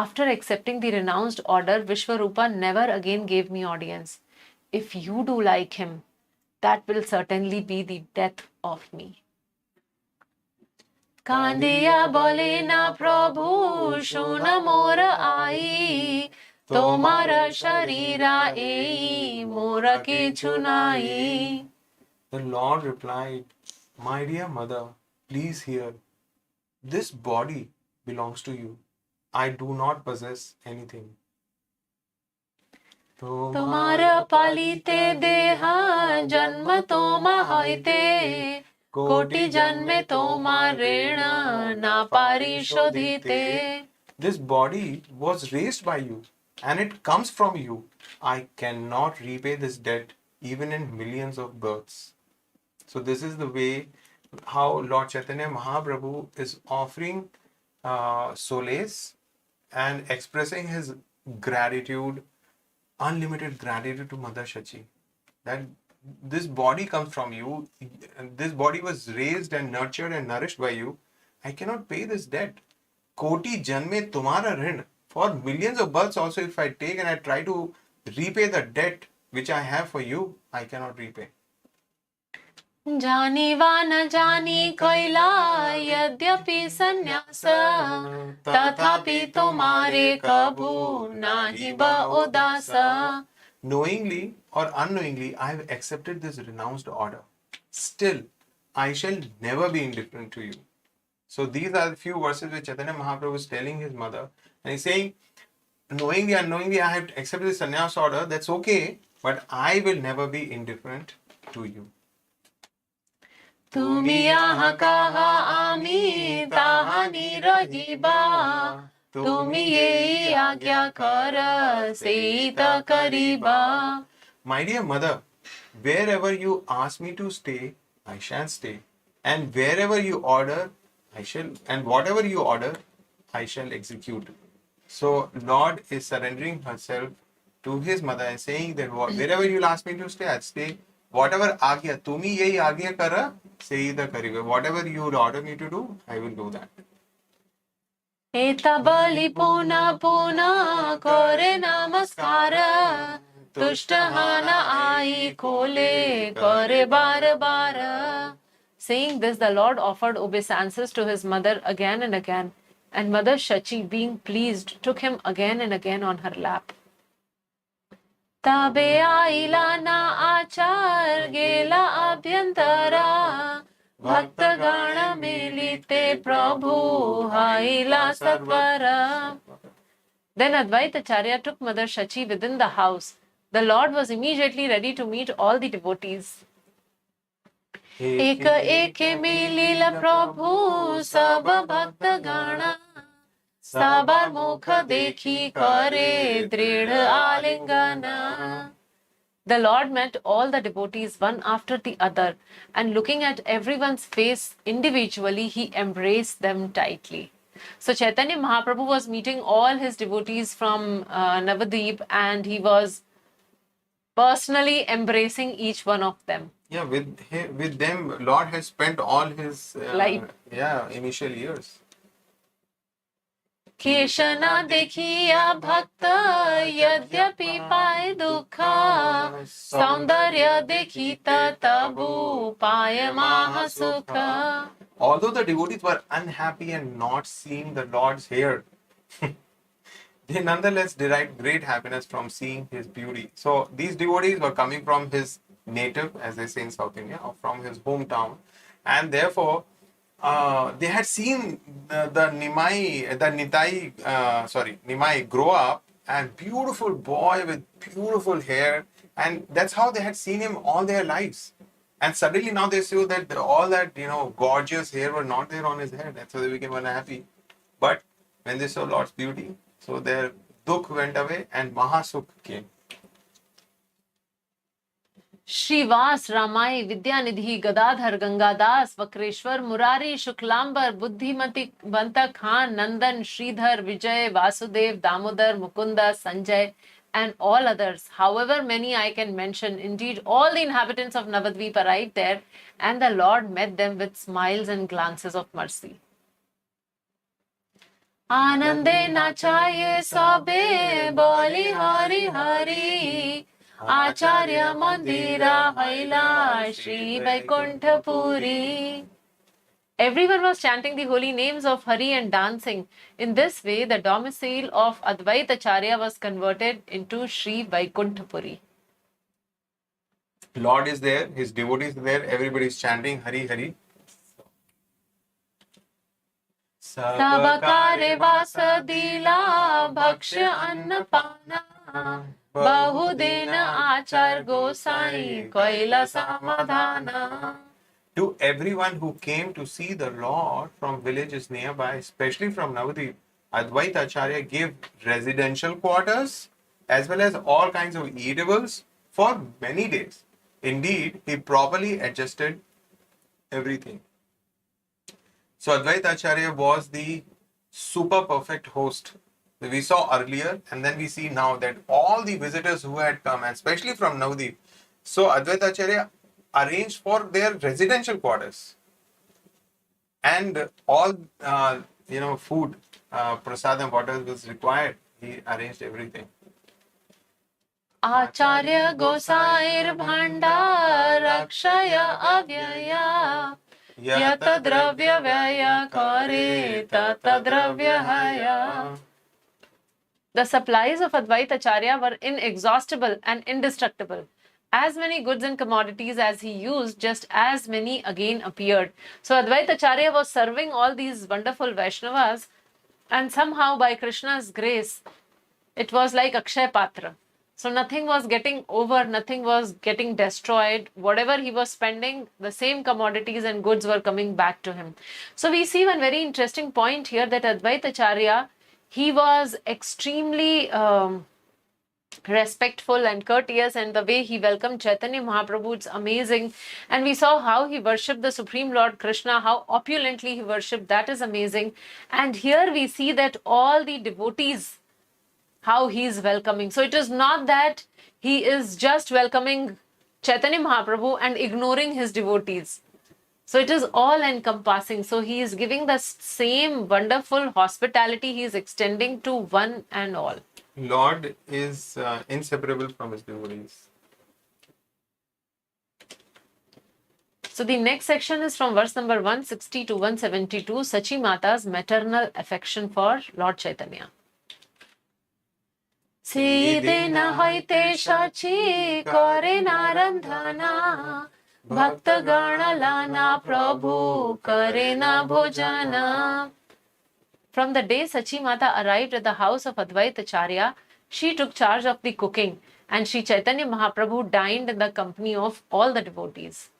after accepting the renounced order, Vishwarupa never again gave me audience. If you do like him, that will certainly be the death of me. কান্দিয়া বলে না প্রভু শোন মোর I তোমার শরীরা এই মোর কিছু নাই. The Lord replied, "My dear mother, please hear. This body belongs to you. I do not possess anything." তোমার পালিতে দেহা জন্ম তোমা হইতে কোটি জন্মে তোমার ঋণ না পারি শোধিতে. This body was raised by you and it comes from you. I cannot repay this debt even in millions of births. So this is the way how Lord Caitanya Mahāprabhu is offering solace and expressing his gratitude, unlimited gratitude to Mother Shachi. That this body comes from you, this body was raised and nurtured and nourished by you. I cannot pay this debt. Koti janme tumhara rin. For millions of births also, if I take and I try to repay the debt which I have for you, I cannot repay. जानी वा न जानी कैला यद्यपि संन्यास तथापि तुम्हारे कबू नाही बा उदास. Knowingly or unknowingly, I have accepted this renounced order. Still, I shall never be indifferent to you. So these are the few verses which Chaitanya Mahaprabhu is telling his mother. And he's saying, knowingly, unknowingly, I have accepted this sannyas order. That's okay. But I will never be indifferent to you. তুমি আহা কাহা আমি তাহানি রহিবা তুমি এই আজ্ঞা কর সেই তা করিবা. My dear mother, wherever you ask me to stay, I shall stay. And wherever you order, I shall, and whatever you order, I shall execute. So Lord is surrendering herself to his mother and saying that wherever you'll ask me to stay, I'll stay. Whatever agya, tumi yehi agya kara, seida karibe. Whatever you would order me to do, I will do that. eta bali puna puna kore namaskar tushtahana ai khole kore bar bar. Saying this, the Lord offered obeisances to his mother again and again, and Mother Shachi, being pleased, took him again and again on her lap. तबे आईला ना आचार गेला अभ्यंतरा भक्तगण मिलिते प्रभु हाईला सत्वरा. Then Advaita Ācārya took Mother Shachi within the house. The Lord was immediately ready to meet all the devotees. एक एक मिलिल प्रभु सब भक्तगण साबर मुख देखी करे दृढ़ आलिंगन. The Lord met all the devotees one after the other, and looking at everyone's face individually, he embraced them tightly. So Chaitanya Mahaprabhu was meeting all his devotees from Navadvip, and he was personally embracing each one of them. Yeah, with them, Lord has spent all his Life. initial years. केशना देखिया भक्त यद्यपि पाए दुख सौंदर्य देखित तबु पाए महासुख. Although the devotees were unhappy and not seeing the Lord's hair, they nonetheless derived great happiness from seeing his beauty. So these devotees were coming from his native, as they say in South India, or from his hometown, and therefore they had seen the Nimai grow up, and beautiful boy with beautiful hair, and that's how they had seen him all their lives. And suddenly now they saw that all that gorgeous hair were not there on his head. That's why they became unhappy. But when they saw Lord's beauty, so their dukh went away and Mahasukh came. Shrivas Ramai Vidyanidhi Gadadhar Gangadas Vakreshwar Murari Shuklambar Buddhimati बंत Khan Nandan Shridhar Vijay Vasudev Damodar Mukunda Sanjay and all others, however many I can mention. Indeed, all the inhabitants of Navadvip arrived there, and the Lord met them with smiles and glances of mercy. Anande nachaye sabe boli hari hari Ācārya mandira haila Shri Vaikuntha Puri. Everyone was chanting the holy names of Hari and dancing. In this way, the domicile of Advaita Ācārya was converted into Shri Vaikuntha Puri. Lord is there, his devotees are there, everybody is chanting Hari Hari. Sabakare vasadila bhaksha annapana Bahudena Ācār Gosai Koila Samadhana. To everyone who came to see the Lord from villages nearby, especially from Navadvip, Advaita Ācārya gave residential quarters as well as all kinds of eatables for many days. Indeed, he properly adjusted everything. So Advaita Ācārya was the super perfect host that we saw earlier, and then we see now that all the visitors who had come, and especially from Navadvip, so Advaita Ācārya arranged for their residential quarters and all food, prasad and water was required. He arranged everything. Ācārya Gosair Bhandar Rakshaya Avyaya Yata Dravya Vyaya Kare Tata Dravya Haya. The supplies of Advaita Ācārya were inexhaustible and indestructible. As many goods and commodities as he used, just as many again appeared. So Advaita Ācārya was serving all these wonderful Vaishnavas, and somehow by Krishna's grace, it was like Akshay Patra. So nothing was getting over, nothing was getting destroyed. Whatever he was spending, the same commodities and goods were coming back to him. So we see one very interesting point here, that Advaita Ācārya, he was extremely respectful and courteous, and the way he welcomed Chaitanya Mahaprabhu, it's amazing. And we saw how he worshipped the Supreme Lord Krishna, how opulently he worshipped, that is amazing. And here we see that all the devotees, how he is welcoming. So it is not that he is just welcoming Chaitanya Mahaprabhu and ignoring his devotees. So it is all encompassing. So he is giving the same wonderful hospitality he is extending to one and all. Lord is inseparable from his devotees. So the next section is from verse number 160 to 172, Sachi Mata's maternal affection for Lord Chaitanya. Sidena hoite Sachi kore narandhana Bhakta gana lana Prabhu kare na bhojana. From the day Sachi Mata arrived at the house of Advaita Ācārya, she took charge of the cooking, and Sri Chaitanya Mahaprabhu dined in the company of all the devotees.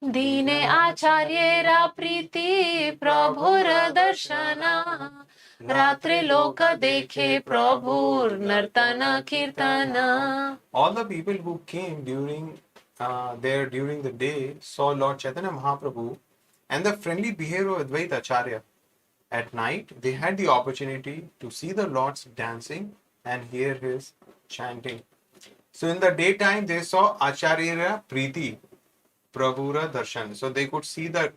Dine Ācāryera priti Prabhur darshana Ratre loka dekhe Prabhur nartana kirtana. All the people who came during the day saw Lord Chaitanya Mahaprabhu and the friendly behavior of Advaita Ācārya. At night, they had the opportunity to see the Lord's dancing and hear his chanting. So in the daytime, they saw Ācāryera Priti, Prabhura Darshan. So they could see that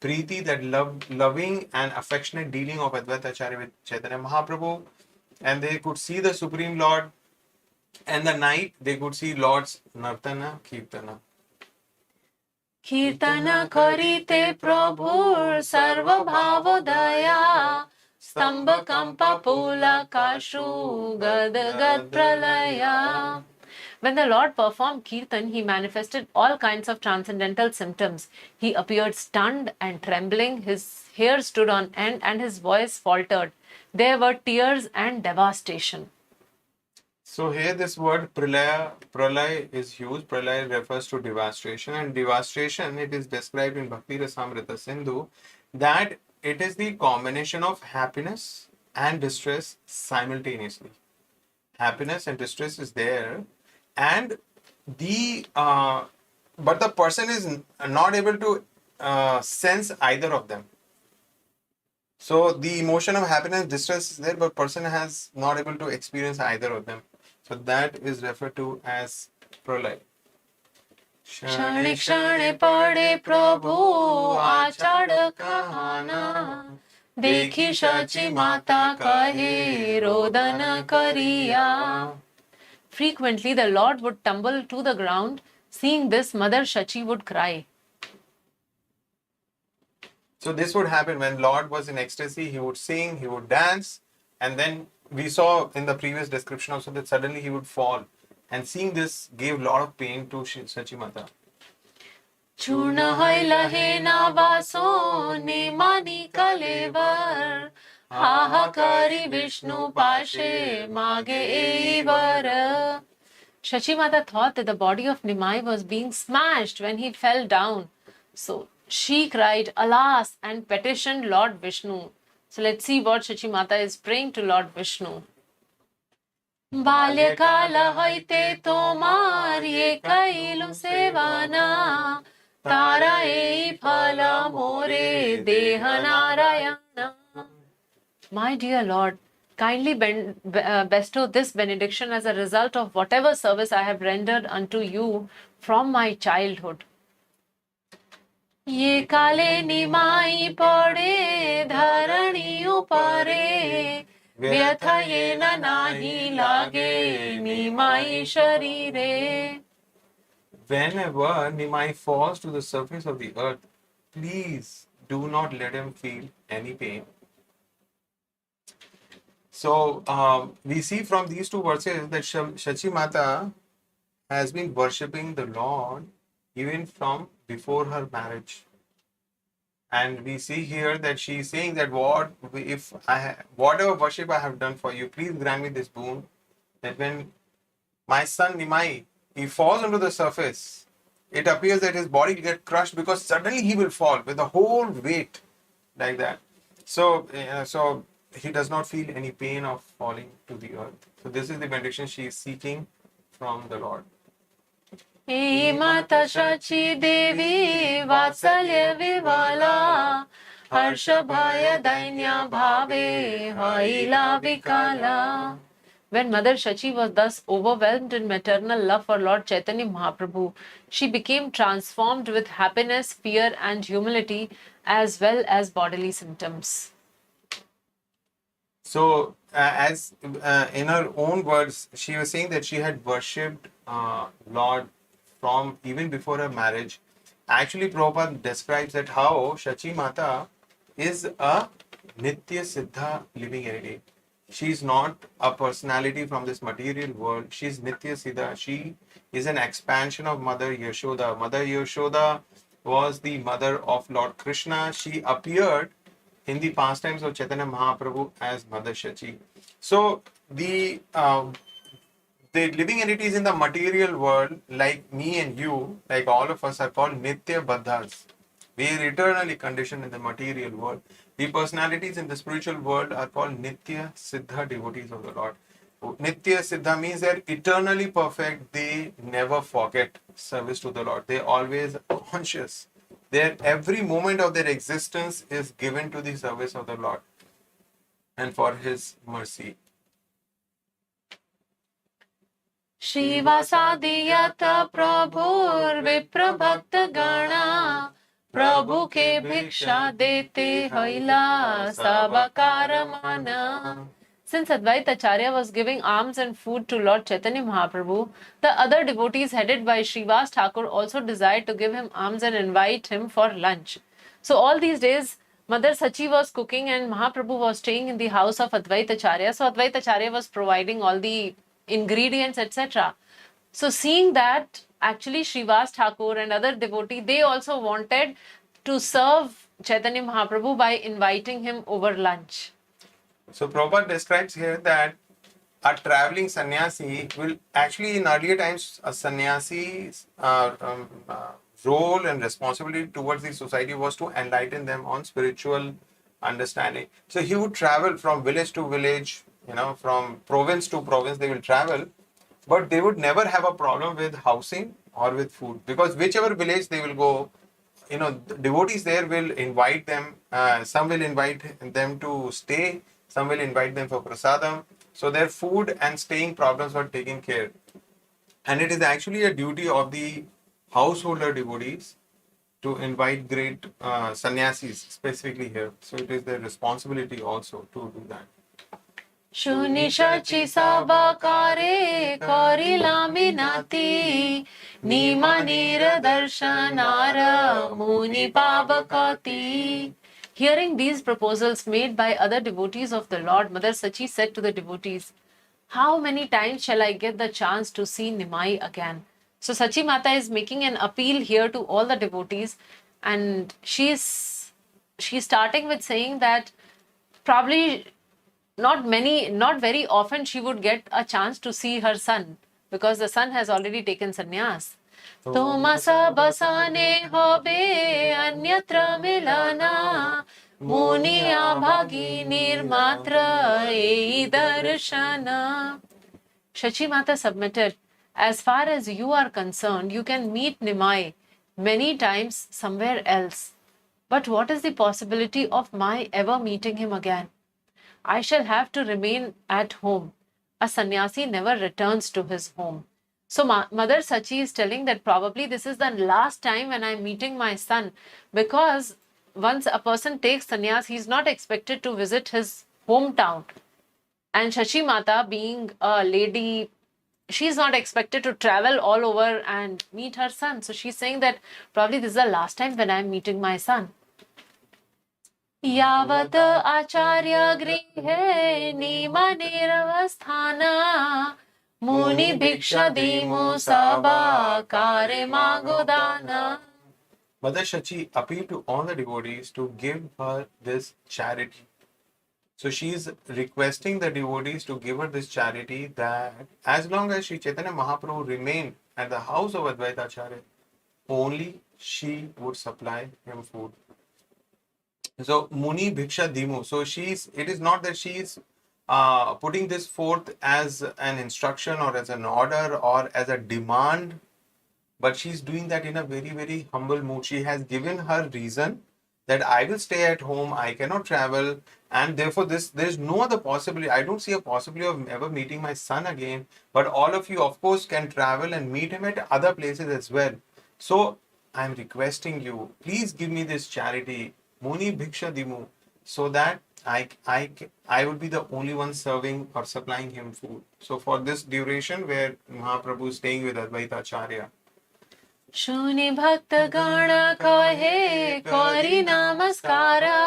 Priti, that loving and affectionate dealing of Advaita Ācārya with Chaitanya Mahaprabhu. And they could see the Supreme Lord. And the night, they could see Lord's Nartana, Kirtana. Kirtana karite Prabhur sarva bhavodaya Stamba kampa pula kashu gad gad pralaya. When the Lord performed kirtan, he manifested all kinds of transcendental symptoms. He appeared stunned and trembling, his hair stood on end, and his voice faltered. There were tears and devastation. So here this word pralaya is used. Pralaya refers to devastation, and devastation, it is described in Bhakti Rasamrita Sindhu that it is the combination of happiness and distress simultaneously. Happiness and distress is there, and but the person is not able to sense either of them. So the emotion of happiness and distress is there, but person has not able to experience either of them. So that is referred to as pralay. क्षणे क्षणे पड़े प्रभु आचार्य कहाना देखी शची माता कहे रोदन करिया. Frequently the Lord would tumble to the ground. Seeing this, Mother Shachi would cry. So this would happen when Lord was in ecstasy. He would sing, he would dance, and then we saw in the previous description also that suddenly he would fall. And seeing this gave a lot of pain to Shachi Mata. चूर्ण हैलहे नावासो निमानी कलेवर हाहाकारी विष्णु पाशे मागे ever. Shachi Mata thought that the body of Nimai was being smashed when he fell down. So she cried, alas, and petitioned Lord Vishnu. So let's see what Shachi Mata is praying to Lord Vishnu. बाल्यकाल हैते तोमार ये कैलु सेवाना तारा ए फल मोरे देह Narayana. My dear Lord, kindly bestow this benediction as a result of whatever service I have rendered unto you from my childhood. ये काले निमाई पड़े धरणी उपरे व्यथा ये न नाही लागे निमाई शरीरे. Whenever Nimai falls to the surface of the earth, please do not let him feel any pain. So we see from these two verses that Shachi Mata has been worshipping the Lord even from before her marriage. And we see here that she is saying that whatever worship I have done for you, please grant me this boon, that when my son Nimai, he falls onto the surface, it appears that his body will get crushed because suddenly he will fall with the whole weight like that. So he does not feel any pain of falling to the earth. So this is the benediction she is seeking from the Lord. हे माता शची देवी वात्सल्य विवाला हर्ष भय दैन्य भावे हैला विकाला. When Mother Shachi was thus overwhelmed in maternal love for Lord Caitanya Mahāprabhu, she became transformed with happiness, fear and humility as well as bodily symptoms. So, as in her own words, she was saying that she had worshipped Lord from even before her marriage. Actually, Prabhupada describes that how Shachi Mata is a Nitya Siddha living entity. She is not a personality from this material world. She is Nitya Siddha. She is an expansion of Mother Yashoda. Mother Yashoda was the mother of Lord Krishna. She appeared in the pastimes of Chaitanya Mahaprabhu as Mother Shachi. So the living entities in the material world, like me and you, like all of us, are called Nitya Baddhas. We are eternally conditioned in the material world. The personalities in the spiritual world are called Nitya Siddha devotees of the Lord. Nitya Siddha means they are eternally perfect. They never forget service to the Lord. They are always conscious. Every moment of their existence is given to the service of the Lord and for His mercy. श्रीवासादियत प्रभुर विप्र भक्त गणा प्रभु के भिक्षा देते हैला सबकार माना. Since Advaita Ācārya was giving alms and food to Lord Caitanya Mahāprabhu, the other devotees headed by Srivas Thakur also desired to give him alms and invite him for lunch. So all these days, Mother Sachi was cooking and Mahaprabhu was staying in the house of Advaita Ācārya. So Advaita Ācārya was providing all the ingredients, etc. So seeing that, actually Srivas Thakur and other devotees, they also wanted to serve Chaitanya Mahaprabhu by inviting him over lunch. So Prabhupada describes here that a traveling sannyasi will actually, in earlier times, a sannyasi's role and responsibility towards the society was to enlighten them on spiritual understanding. So he would travel from village to village, from province to province, they will travel, but they would never have a problem with housing or with food, because whichever village they will go, the devotees there will invite them. Some will invite them to stay, some will invite them for prasadam. So their food and staying problems were taken care. And it is actually a duty of the householder devotees to invite great sannyasis specifically here. So it is their responsibility also to do that. Shuni shachi sabakare korila minati nima nira darshanara muni pavakati. Hearing these proposals made by other devotees of the Lord, Mother Sachi said to the devotees, "How many times shall I get the chance to see Nimai again?" So Sachi Mata is making an appeal here to all the devotees, and she's starting with saying that probably not very often she would get a chance to see her son, because the son has already taken sannyas. Tomasa basane hobe anyatra milana muniya bhagi nirmatra ei darshana. Shachi Mata submitted, "As far as you are concerned, you can meet Nimai many times somewhere else. But what is the possibility of my ever meeting him again? I shall have to remain at home. A sannyasi never returns to his home." So Mother Sachi is telling that probably this is the last time when I'm meeting my son, because once a person takes sannyas, he's not expected to visit his hometown. And Shachi Mata, being a lady, she's not expected to travel all over and meet her son. So she's saying that probably this is the last time when I'm meeting my son. यावत् आचार्य गृहे नियमनिरवस्थाना मुनि भिक्षा दीमो सबाकारे मागोदाना. Mother Shachi appealed to all the devotees to give her this charity. So she is requesting the devotees to give her this charity, that as long as Sri Chaitanya Mahaprabhu remained at the house of Advaita Ācārya, only she would supply him food. So Muni Bhiksha Dimu. So it is not that she is putting this forth as an instruction or as an order or as a demand, but she's doing that in a very, very humble mood. She has given her reason that I will stay at home, I cannot travel, and therefore there's no other possibility. I don't see a possibility of ever meeting my son again, but all of you, of course, can travel and meet him at other places as well. So I'm requesting you, please give me this charity, Muni Bhiksha Dimu, so that I would be the only one serving or supplying him food. So for this duration where Mahaprabhu is staying with Advaita Ācārya. शूनि भक्त गण कहे करी नमस्कारा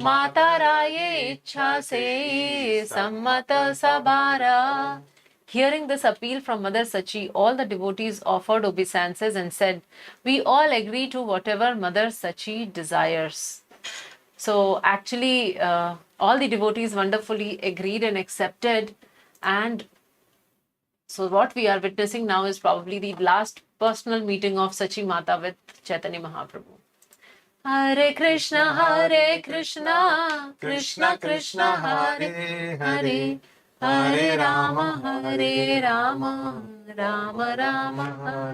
माता राये इच्छा से सम्मत सबारा. Hearing this appeal from Mother Sachi, all the devotees offered obeisances and said, "We all agree to whatever Mother Sachi desires." So actually, all the devotees wonderfully agreed and accepted. And so what we are witnessing now is probably the last personal meeting of Sachi Mata with Chaitanya Mahaprabhu. Hare Krishna, Krishna Krishna, Hare Hare, Hare Rama, Rama Rama, Hare